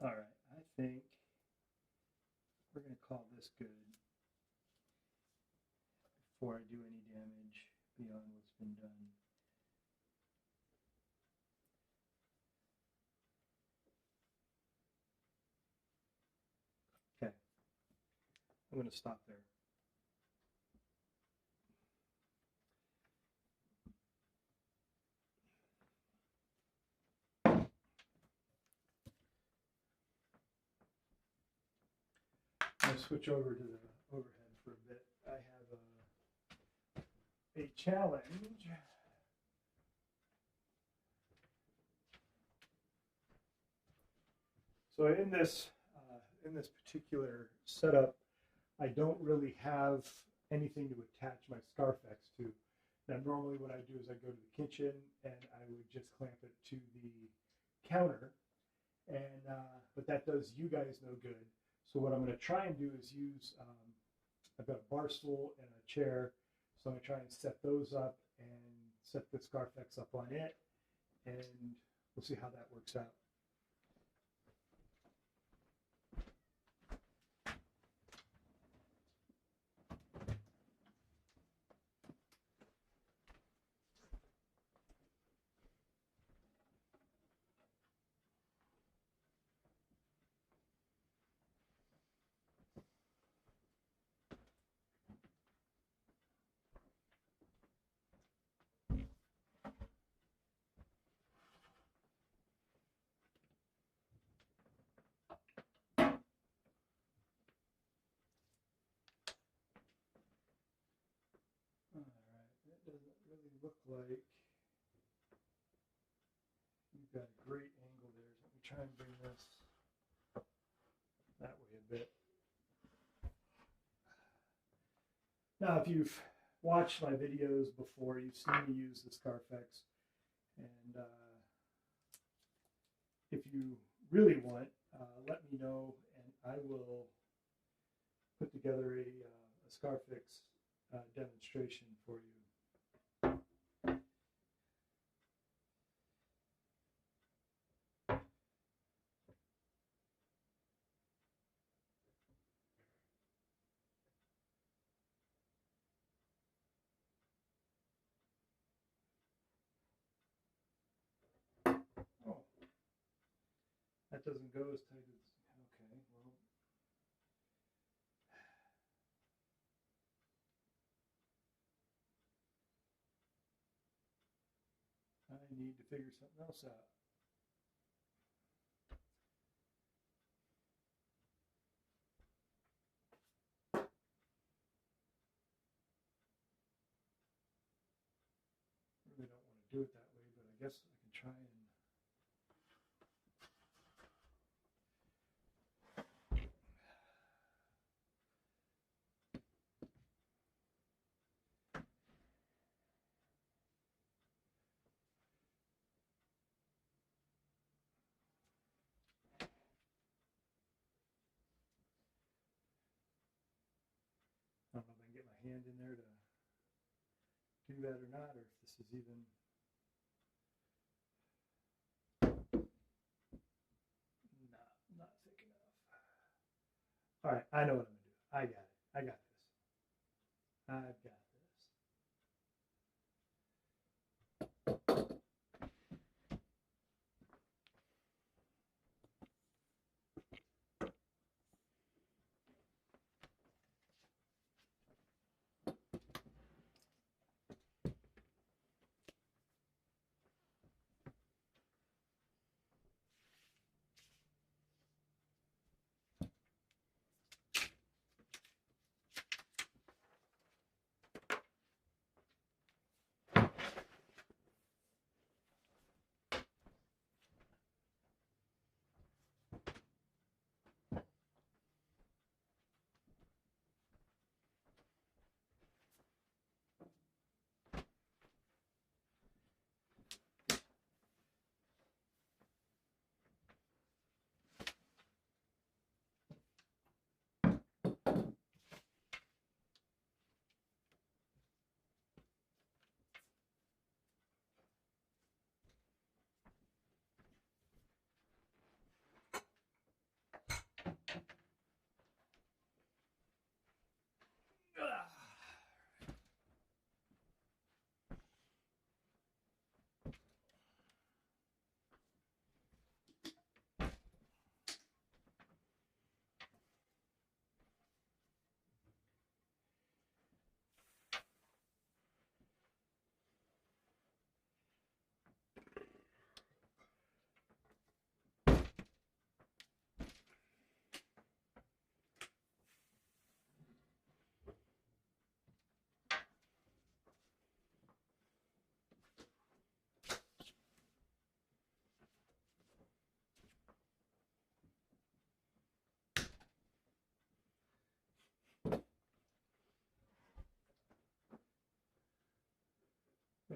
All right, I think we're going to call this good before I do any damage beyond what's been done. Okay, I'm going to stop there. I'm gonna switch over to the overhead for a bit. I have a challenge. So in this particular setup, I don't really have anything to attach my Scarfex to. Now, normally what I do is I go to the kitchen and I would just clamp it to the counter, and but that does you guys no good. So what I'm going to try and do is use, I've got a bar stool and a chair, so I'm going to try and set those up and set the Scarfex up on it, and we'll see how that works out. That doesn't really look like you've got a great angle there. So let me try and bring this that way a bit. Now, if you've watched my videos before, you've seen me use the Scarfex, and if you really want, let me know, and I will put together a Scarfex demonstration for you. Oh, that doesn't go as tight as, okay, well. I need to figure something else out. Really don't want to do it that way, but I guess I can try and. I don't know if I can get my hand in there to do that or not, or if this is even. Not thick enough. All right, I know what I'm gonna do. I got it. I got this. I've got this.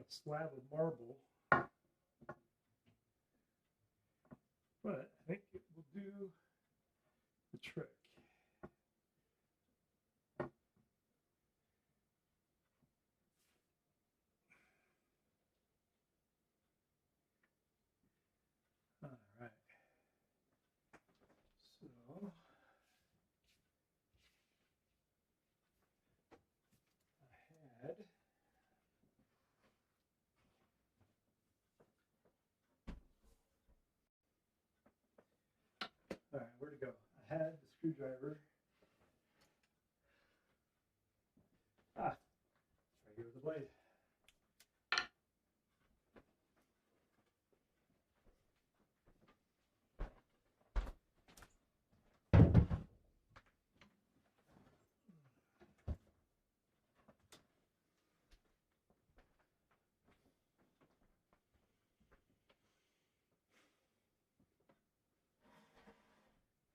a slab of marble, but I think it will do the trick. All right. So I had all right, where to go? I had the screwdriver. Ah, right here with the blade.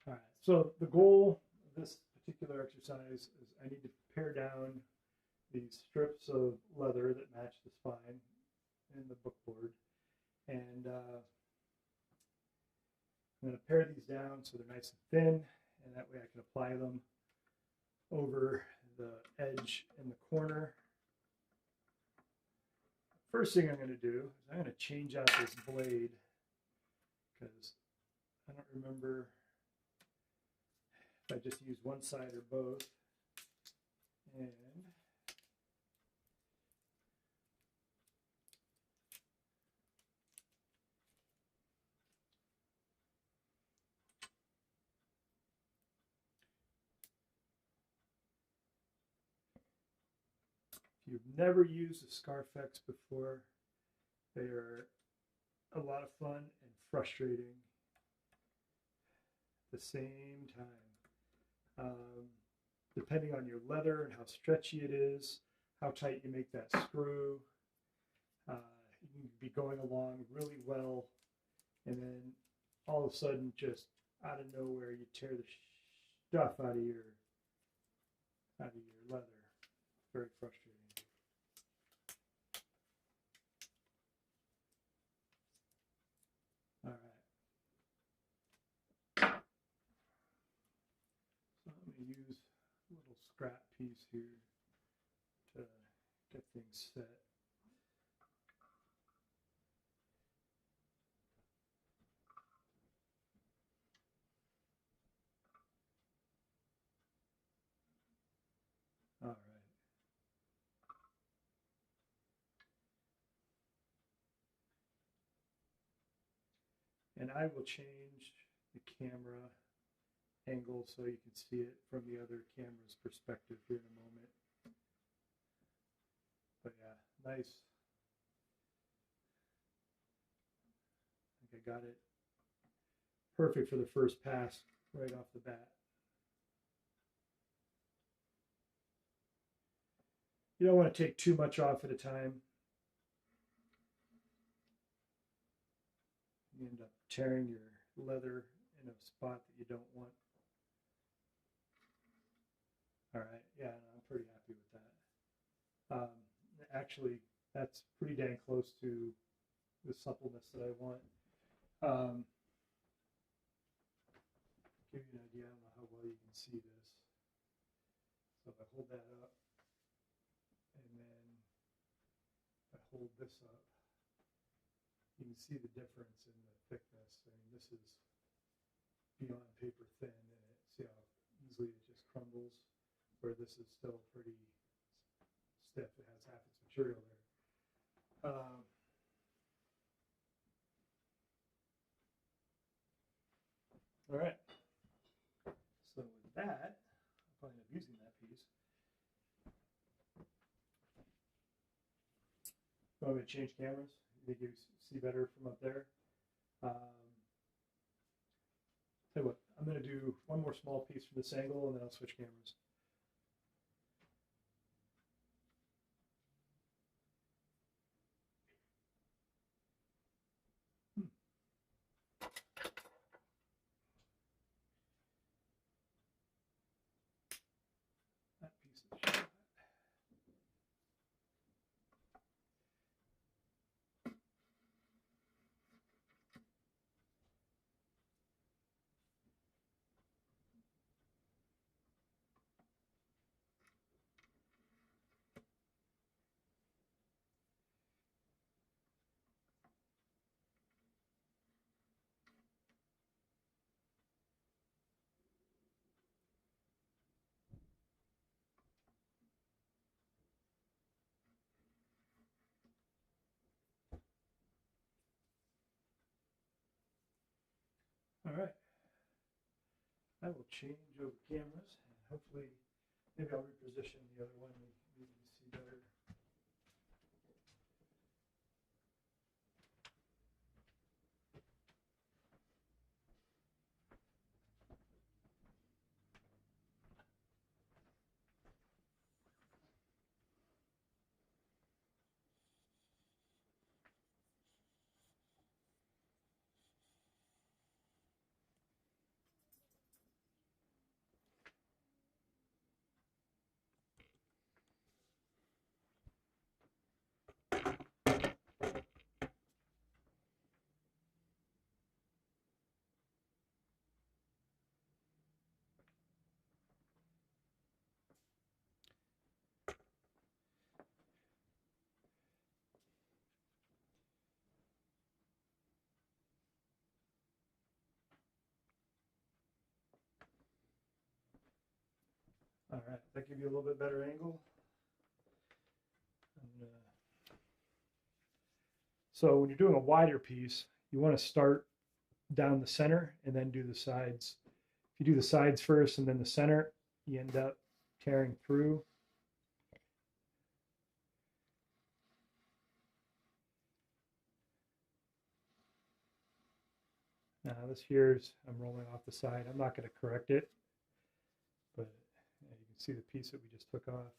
All right, so the goal of this particular exercise is I need to pare down these strips of leather that match the spine in the book board, and I'm going to pare these down so they're nice and thin, and that way I can apply them over the edge in the corner. First thing I'm going to do is I'm going to change out this blade because I don't remember if I just use one side or both. And if you've never used a Scarfex before, they are a lot of fun and frustrating at the same time. Depending on your leather and how stretchy it is, how tight you make that screw, you can be going along really well, and then all of a sudden, just out of nowhere, you tear the stuff out of your leather. Very frustrating. All right. So I'm going to use a little scrap piece here to get things set. All right. And I will change the camera angle so you can see it from the other camera's perspective here in a moment. But yeah, nice. I think I got it perfect for the first pass right off the bat. You don't want to take too much off at a time. You end up tearing your leather in a spot that you don't want. All right, yeah, no, I'm pretty happy with that. Actually, that's pretty dang close to the suppleness that I want. Give you an idea, I don't know how well you can see this. So if I hold that up, and then if I hold this up, you can see the difference in the thickness. I mean, this is beyond paper thin, and see how easily it just crumbles, where this is still pretty stiff. It has half its material there. All right. So with that, I'll probably end up using that piece. You want me to change cameras? You think you see better from up there? Tell you what, I'm going to do one more small piece from this angle, and then I'll switch cameras. That piece is shot. All right. I will change over cameras and hopefully maybe I'll reposition the other one. Maybe you can see better. All right, that give you a little bit better angle. And, so when you're doing a wider piece, you want to start down the center and then do the sides. If you do the sides first and then the center, you end up tearing through. Now this here's, I'm rolling off the side. I'm not going to correct it, but you can see the piece that we just took off.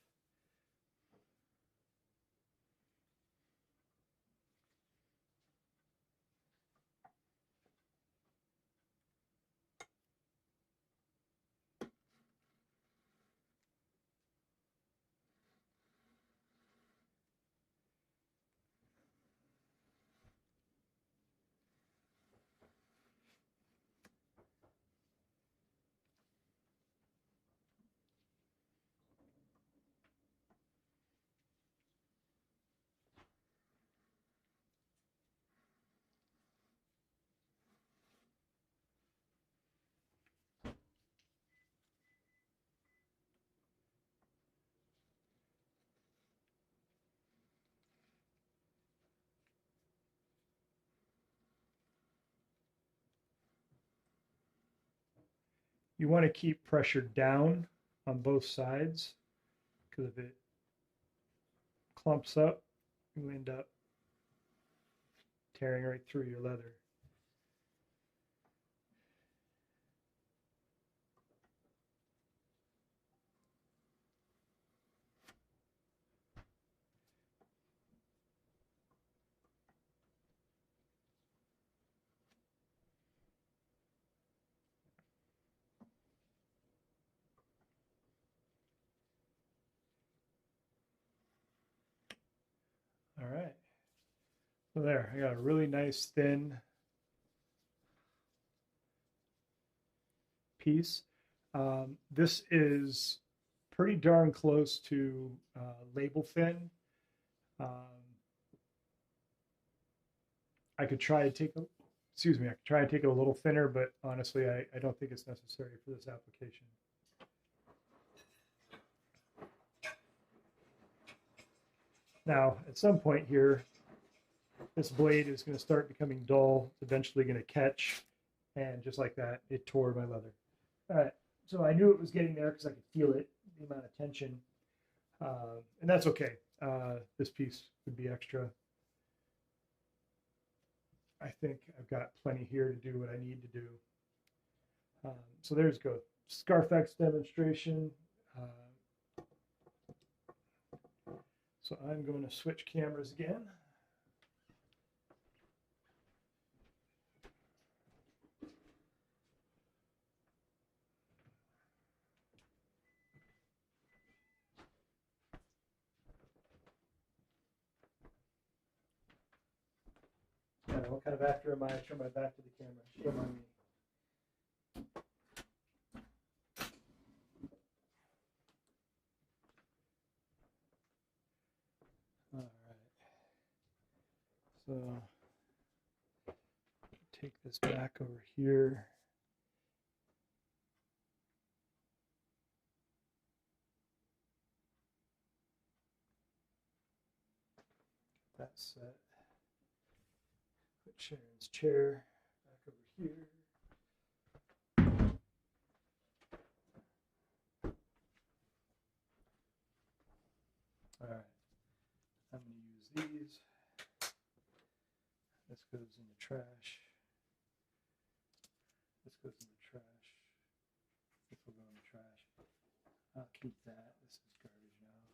You want to keep pressure down on both sides, because if it clumps up, you end up tearing right through your leather. All right. So there, I got a really nice thin piece. This is pretty darn close to label thin. I could try to take a, excuse me, I could try to take it a little thinner, but honestly, I don't think it's necessary for this application. Now, at some point here, this blade is going to start becoming dull. It's eventually going to catch, and just like that, it tore my leather. All right, so I knew it was getting there because I could feel it, the amount of tension, and that's okay. This piece would be extra. I think I've got plenty here to do what I need to do. So there's go Scarfax demonstration. So I'm going to switch cameras again. What kind of actor am I? I turn my back to the camera. Shame on me. All right. So take this back over here. That's set. Put Sharon's chair back over here. these. This goes in the trash. This goes in the trash. This will go in the trash. I'll keep that. This is garbage now.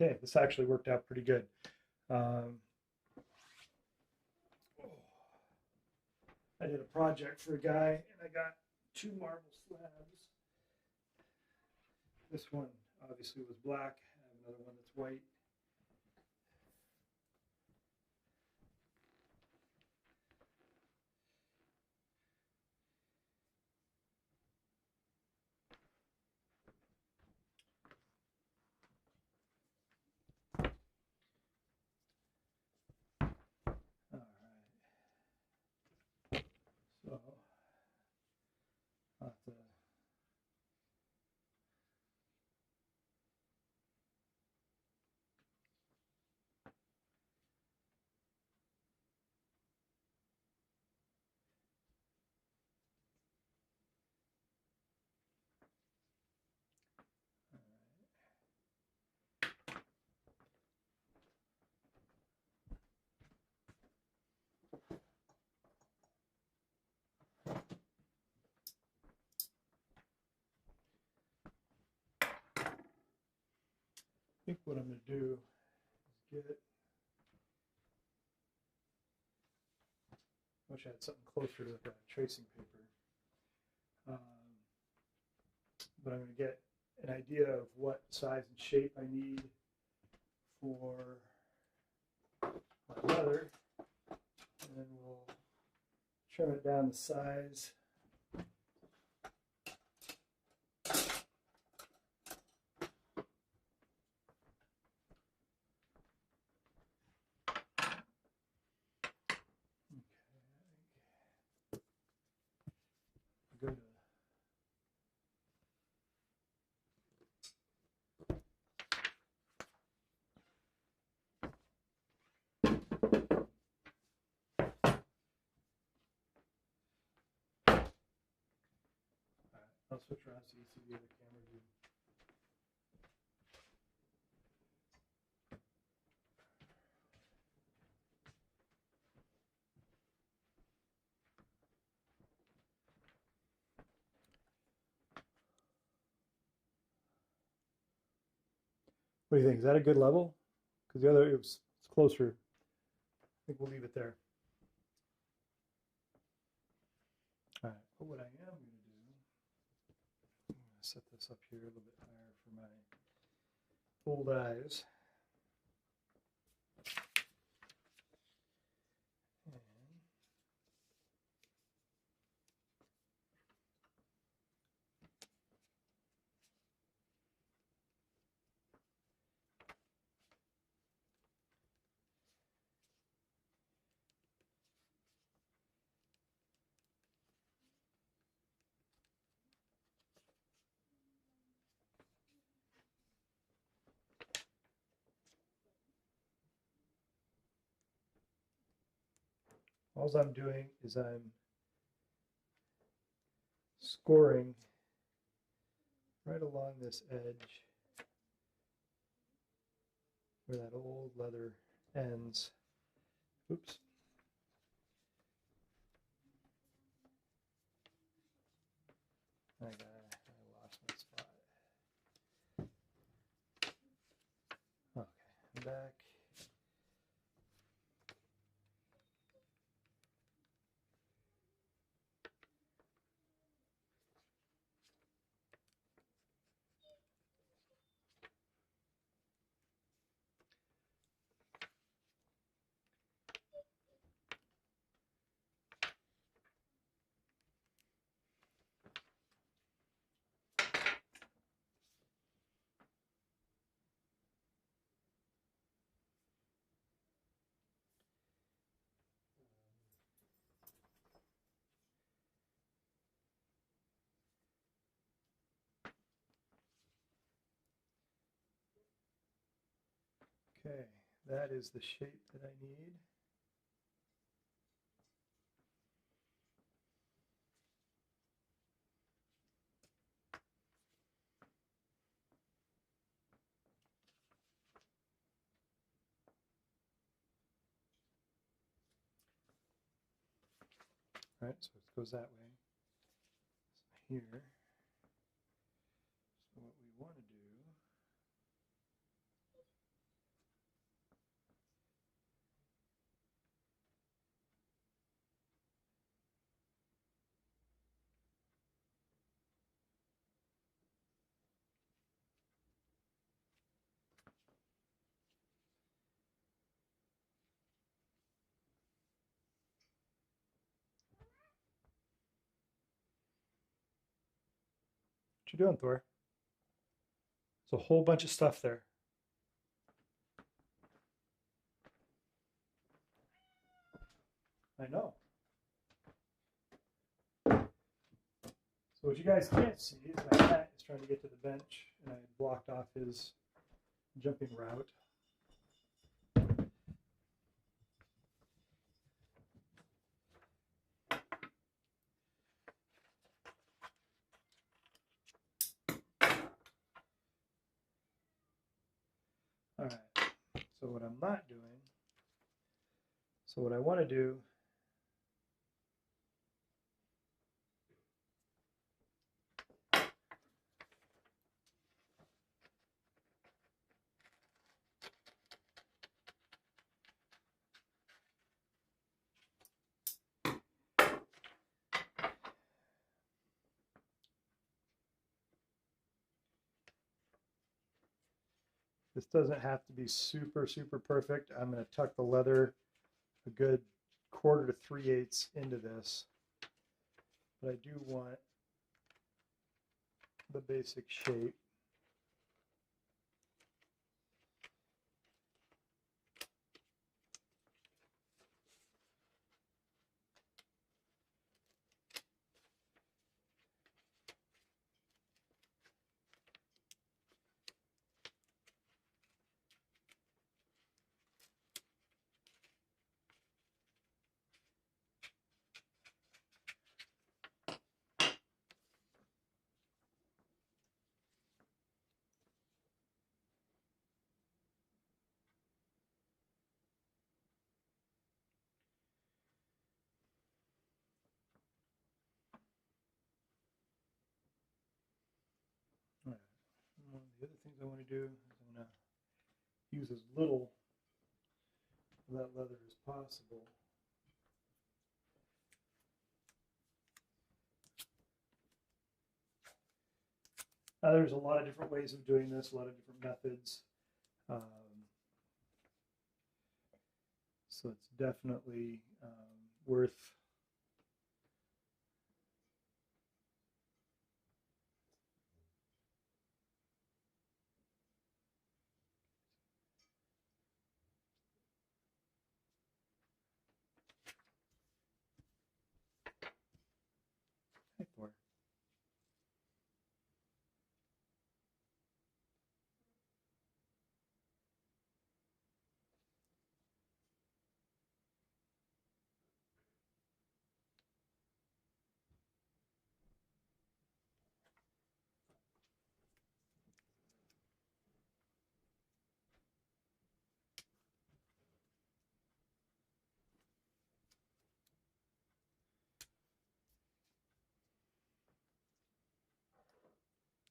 Okay, this actually worked out pretty good. I did a project for a guy and I got 2 marble slabs. This one obviously was black. I have another one that's white. All right. So I'll have to I think what I'm going to do is get, I wish I had something closer to like a tracing paper, but I'm going to get an idea of what size and shape I need for my leather, and then we'll trim it down to size. Go to I'll switch around so you see the other camera view. What do you think? Is that a good level? Because the other, it's closer. I think we'll leave it there. All right, but what I am going to do, I'm going to set this up here a little bit higher for my old eyes. All I'm doing is I'm scoring right along this edge where that old leather ends. Oops. I lost my spot. Okay, I'm back. Okay, that is the shape that I need. All right, so it goes that way. So here, so what we want to do, what you doing, Thor? There's a whole bunch of stuff there. I know. So what you guys can't see is my cat is trying to get to the bench, and I blocked off his jumping route. All right, so what I'm not doing, so what I want to do, this doesn't have to be super, super perfect. I'm going to tuck the leather a good 1/4 to 3/8 into this. But I do want the basic shape. All right. One of the other things I want to do is I'm going to use as little of that leather as possible. There's a lot of different ways of doing this, a lot of different methods. So it's definitely worth for.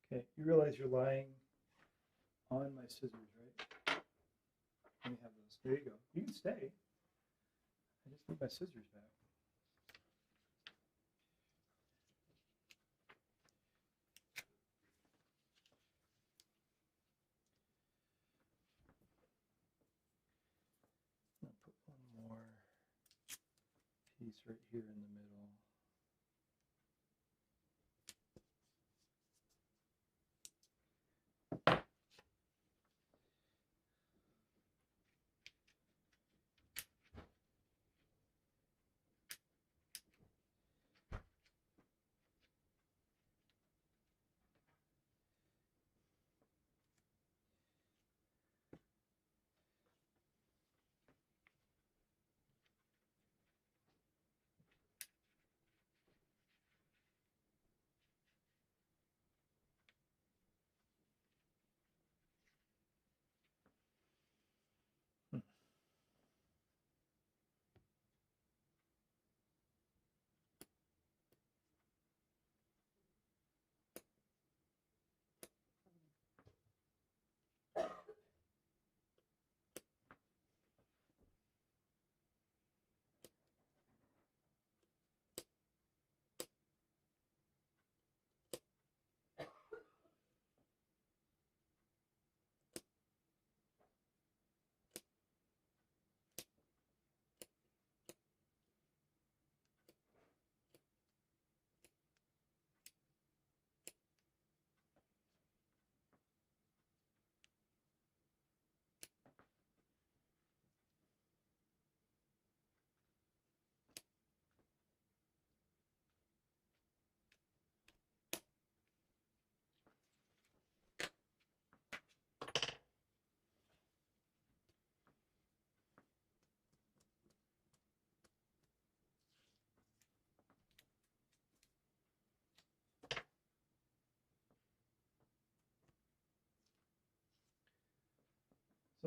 Okay, you realize you're lying on my scissors, right? Let me have those. There you go. You can stay. I just need my scissors back. I'll put one more piece right here in the middle.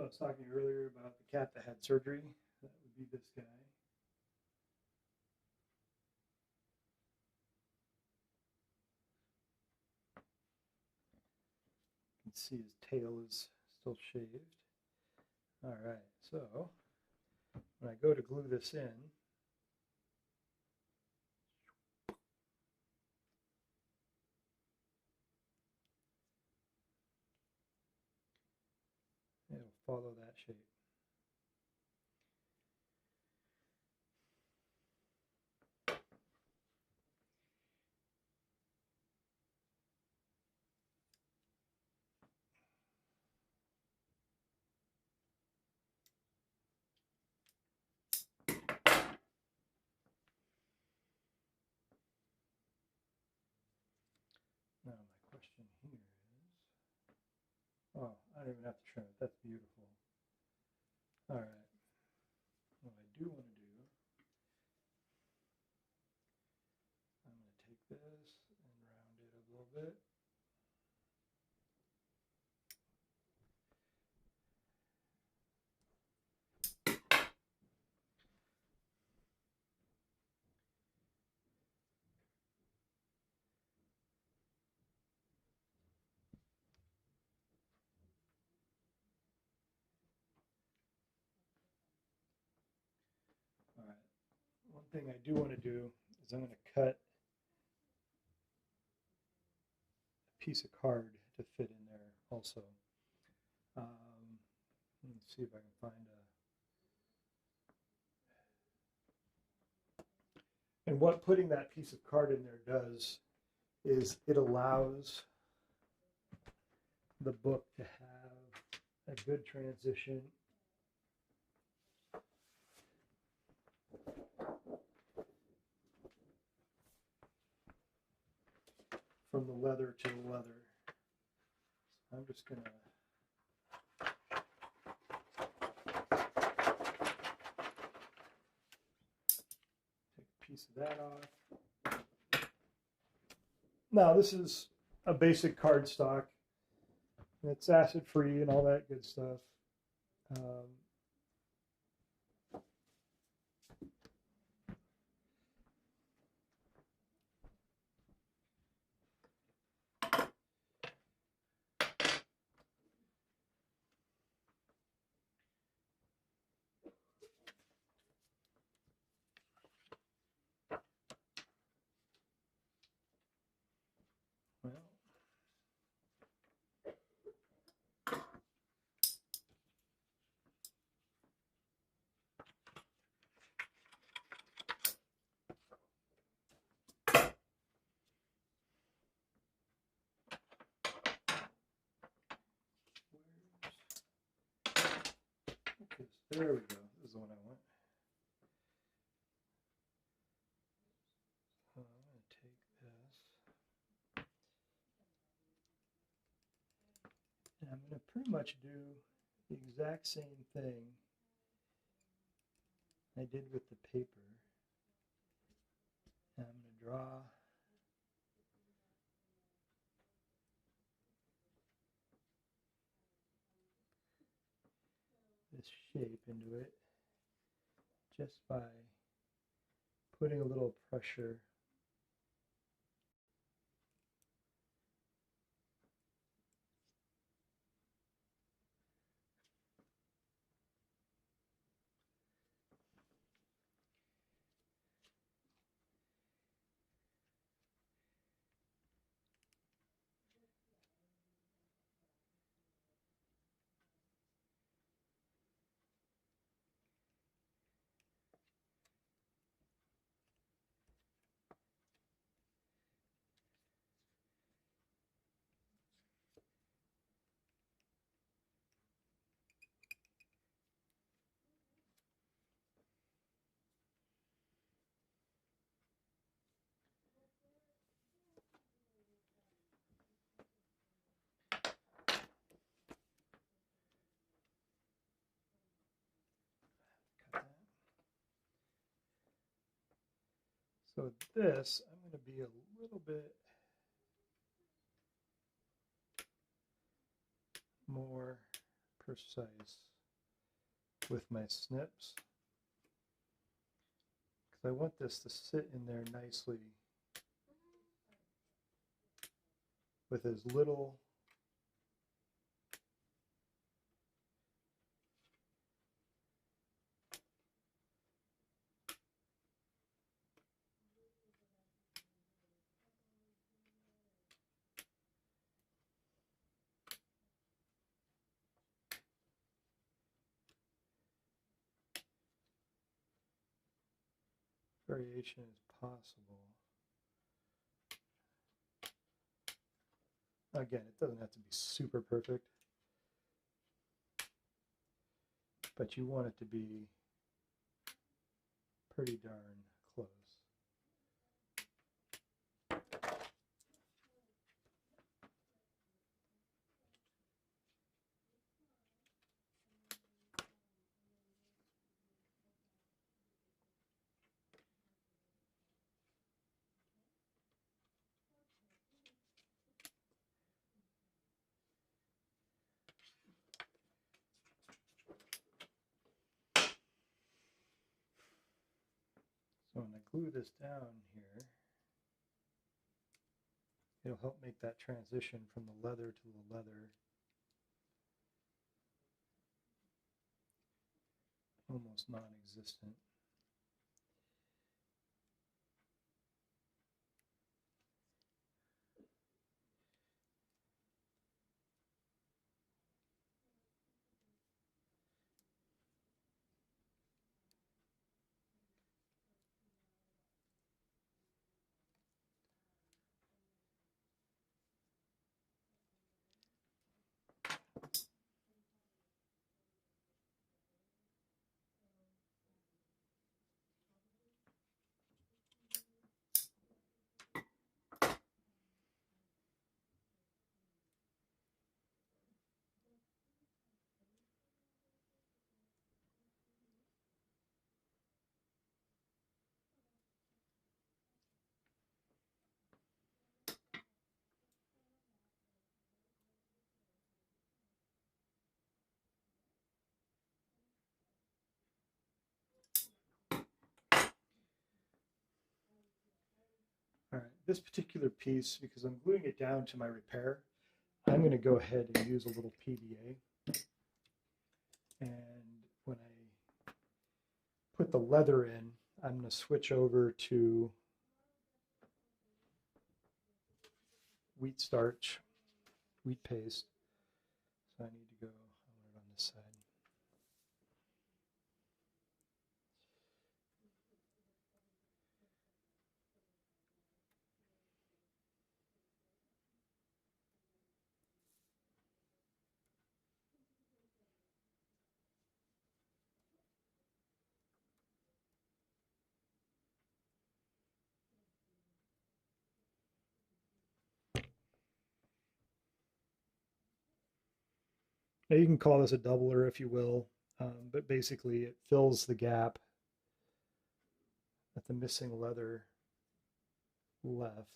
So I was talking earlier about the cat that had surgery. That would be this guy. You can see his tail is still shaved. All right, so when I go to glue this in, it'll follow that shape. Now my question here is, oh, I don't even have to trim it. That's beautiful. All right. What I do want to do, I'm going to take this and round it a little bit. All right. One thing I do want to do is I'm going to cut a piece of card to fit in there also. Let's see if I can find a... And what putting that piece of card in there does is it allows the book to have a good transition from the leather to the leather. So I'm just going to take a piece of that off. Now this is a basic cardstock. It's acid free and all that good stuff. Well, there we go. This is the one I want. So I'm going to take this. And I'm going to pretty much do the exact same thing I did with the paper. And I'm going to draw this shape into it just by putting a little pressure . Cut that. So this, I'm going to be a little bit more precise with my snips, because I want this to sit in there nicely with as little variation as possible. Again, it doesn't have to be super perfect, but you want it to be pretty darn close. So when I glue this down here, it'll help make that transition from the leather to the leather almost non-existent. All right, this particular piece, because I'm gluing it down to my repair, I'm going to go ahead and use a little PVA. And when I put the leather in, I'm going to switch over to wheat starch, wheat paste. So I need to go, I want it on this side. Now you can call this a doubler if you will, but basically it fills the gap that the missing leather left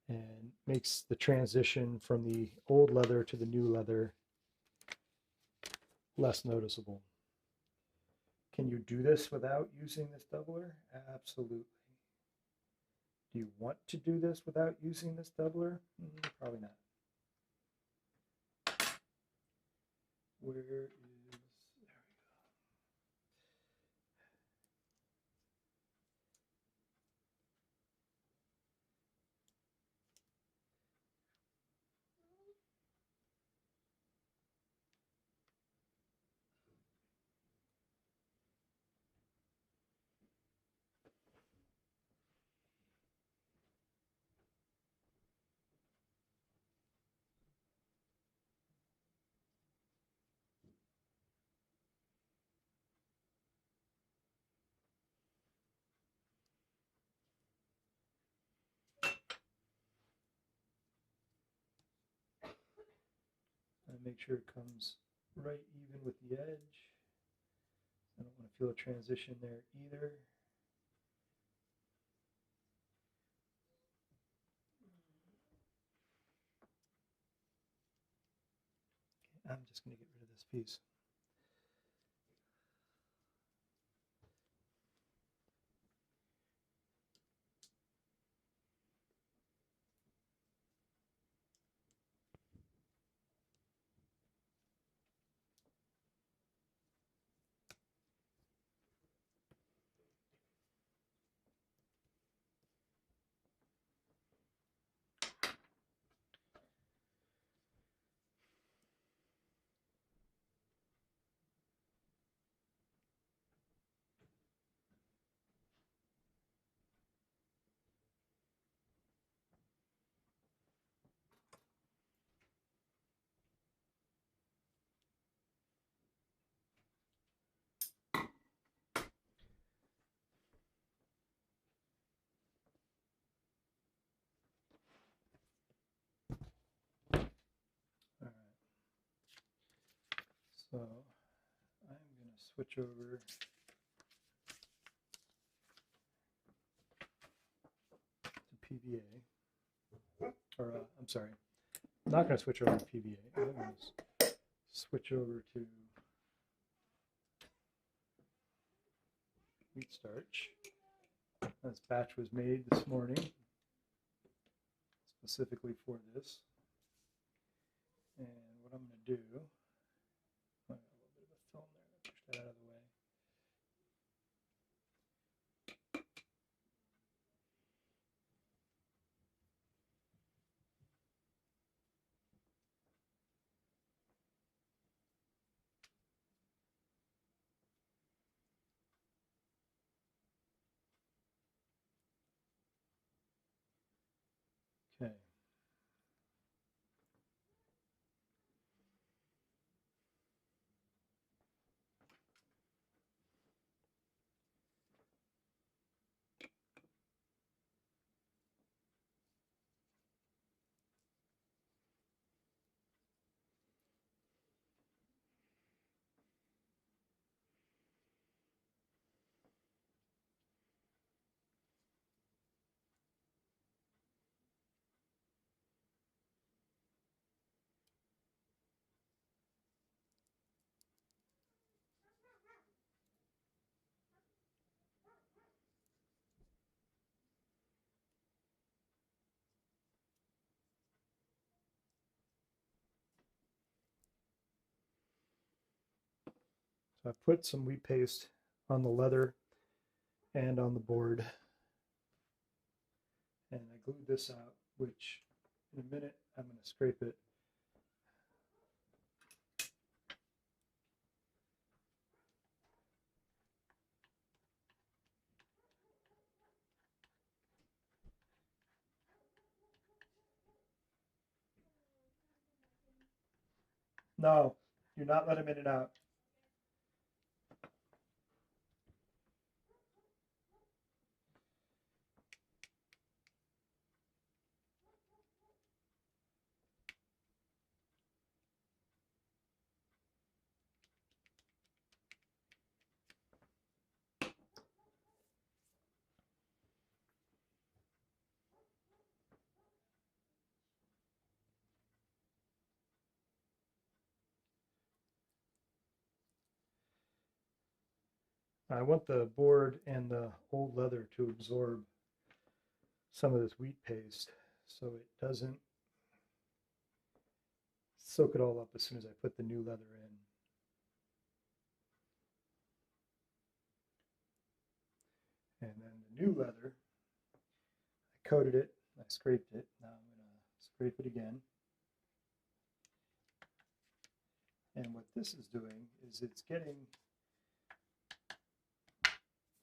and makes the transition from the old leather to the new leather less noticeable. Can you do this without using this doubler? Absolutely. Do you want to do this without using this doubler? Probably not. Where is, there we go. And make sure it comes right even with the edge. I don't want to feel a transition there either. I'm just going to get rid of this piece. All right. So I'm going to switch over to PVA. Or, I'm sorry, I'm not going to switch over to PVA. I'm going to switch over to wheat starch. This batch was made this morning specifically for this. And what I'm going to do, I got a little bit of a film there, push that out of the way. Okay. So I put some wheat paste on the leather and on the board. And I glued this out, which in a minute I'm going to scrape it. No, do not let him in and out. I want the board and the old leather to absorb some of this wheat paste so it doesn't soak it all up as soon as I put the new leather in. And then the new leather, I coated it, I scraped it. Now I'm going to scrape it again. And what this is doing is it's getting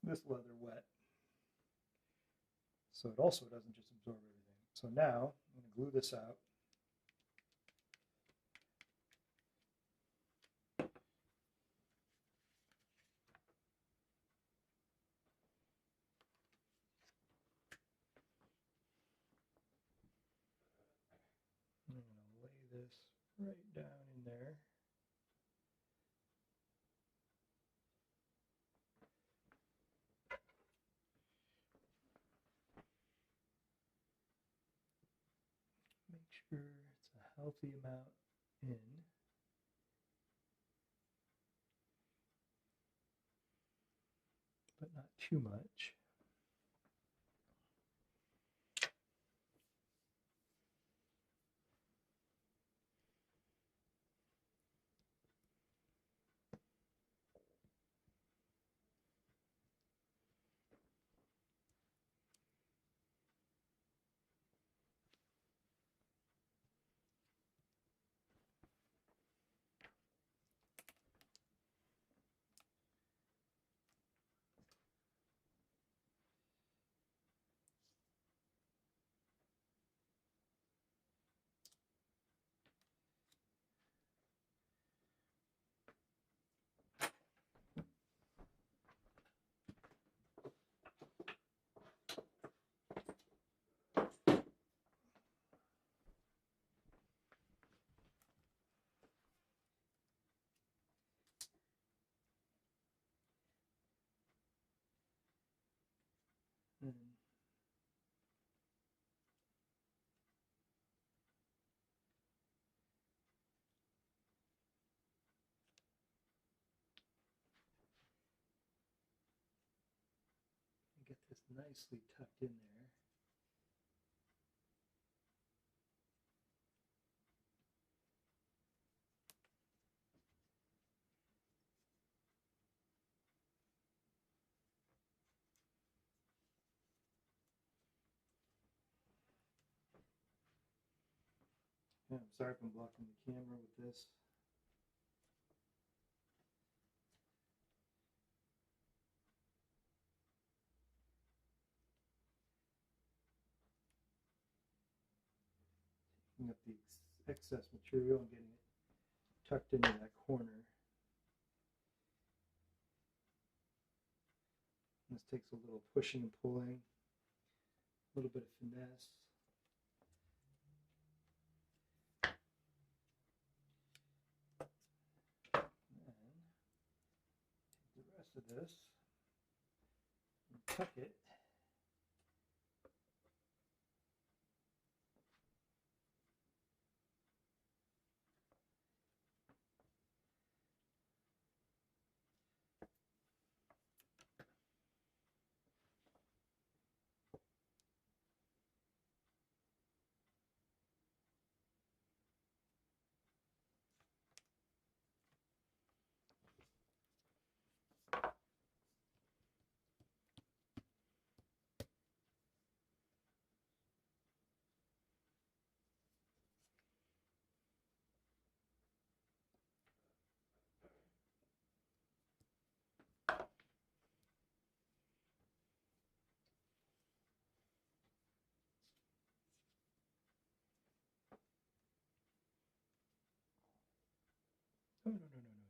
this leather wet, so it also doesn't just absorb everything. So now I'm going to glue this out. I'm going to lay this right down in there. Make sure it's a healthy amount in. too much. And get this nicely tucked in there. Yeah, I'm sorry if I'm blocking the camera with this. Taking up the excess material and getting it tucked into that corner. This takes a little pushing and pulling, a little bit of finesse. And take the rest of this and tuck it. Oh, no, no, no, no.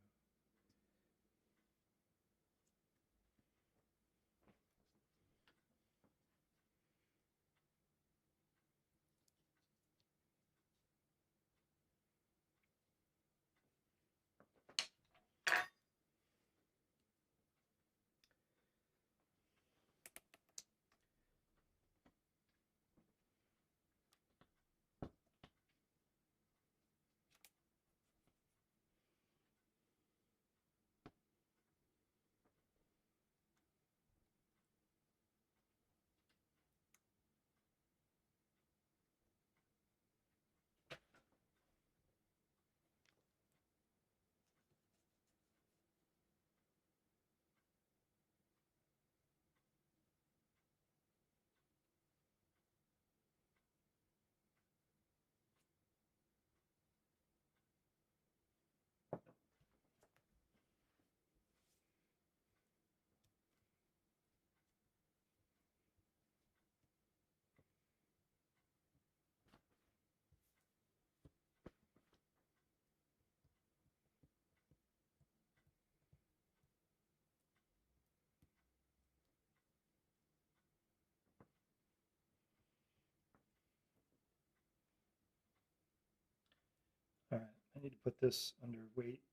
All right, I need to put this under weight.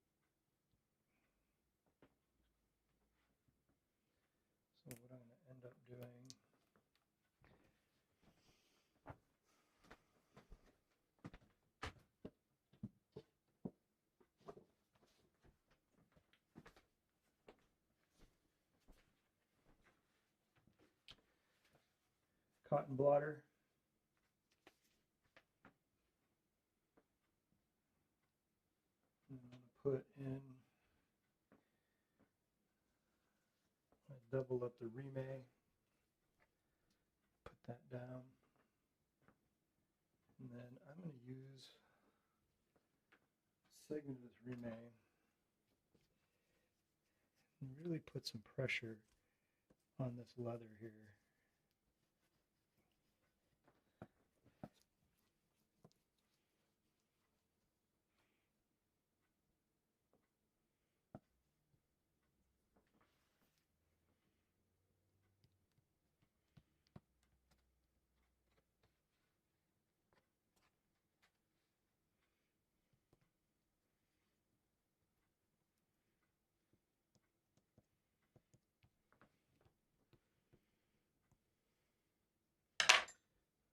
So what I'm going to end up doing, cotton blotter. And I'm going to put in, I double up the remade, put that down, and then I'm going to use a segment of this remade and really put some pressure on this leather here.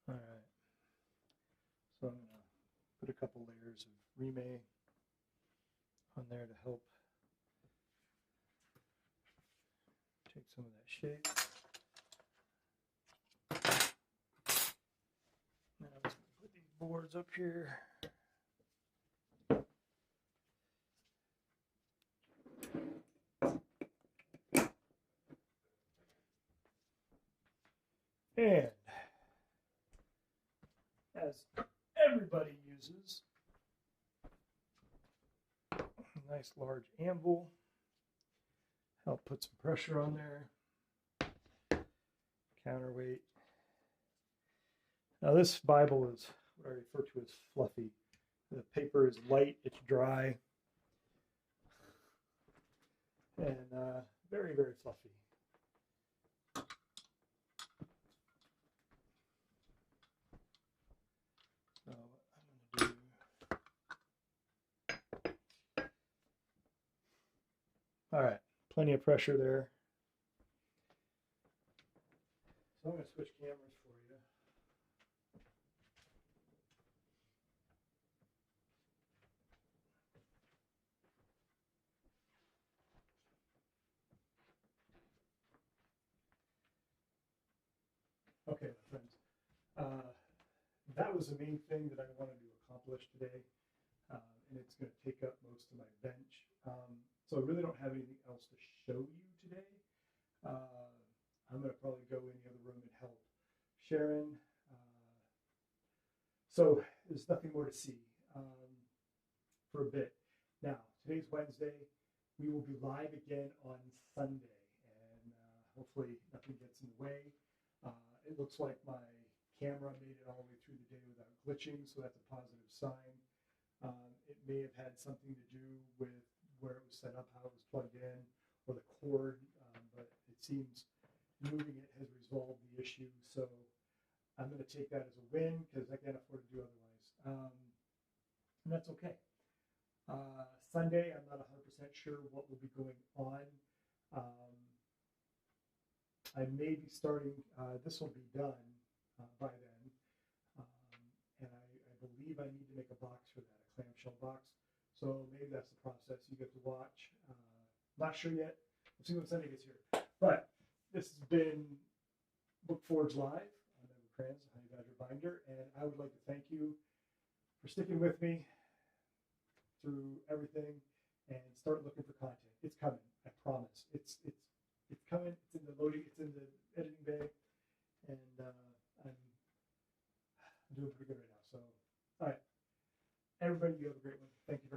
All right, so I'm going to put a couple layers of remade on there to help take some of that shape. And I'm just going to put these boards up here. And as everybody uses, a nice large anvil, help put some pressure on there, counterweight. Now this Bible is what I refer to as fluffy. The paper is light, it's dry, and very, very fluffy. So I'm going to do, all right, plenty of pressure there. So I'm going to switch cameras for you. Okay, my friends, that was the main thing that I wanted to accomplish today, and it's going to take up most of my bench. So I really don't have anything else to show you today. I'm going to probably go in the other room and help Sharon. So there's nothing more to see for a bit. Now, today's Wednesday. We will be live again on Sunday, and hopefully nothing gets in the way. It looks like my camera made it all the way through the day without glitching, so that's a positive sign. It may have had something to do with where it was set up, how it was plugged in, or the cord, but it seems moving it has resolved the issue. So I'm going to take that as a win because I can't afford to do otherwise. And that's okay. Sunday, I'm not 100% sure what will be going on. I may be starting, this will be done by then, and I believe I need to make a box for that, a clamshell box. So maybe that's the process you get to watch. Not sure yet. We'll see when Sunday gets here. But this has been BookForge Live. I'm Edward Kranz, the Honey Badger Binder, and I would like to thank you for sticking with me through everything and start looking for content. It's coming, I promise. It's coming. It's in the loading. It's in the editing bay, and I'm doing pretty good right now. So, all right, everybody, you have a great one. Thank you very much.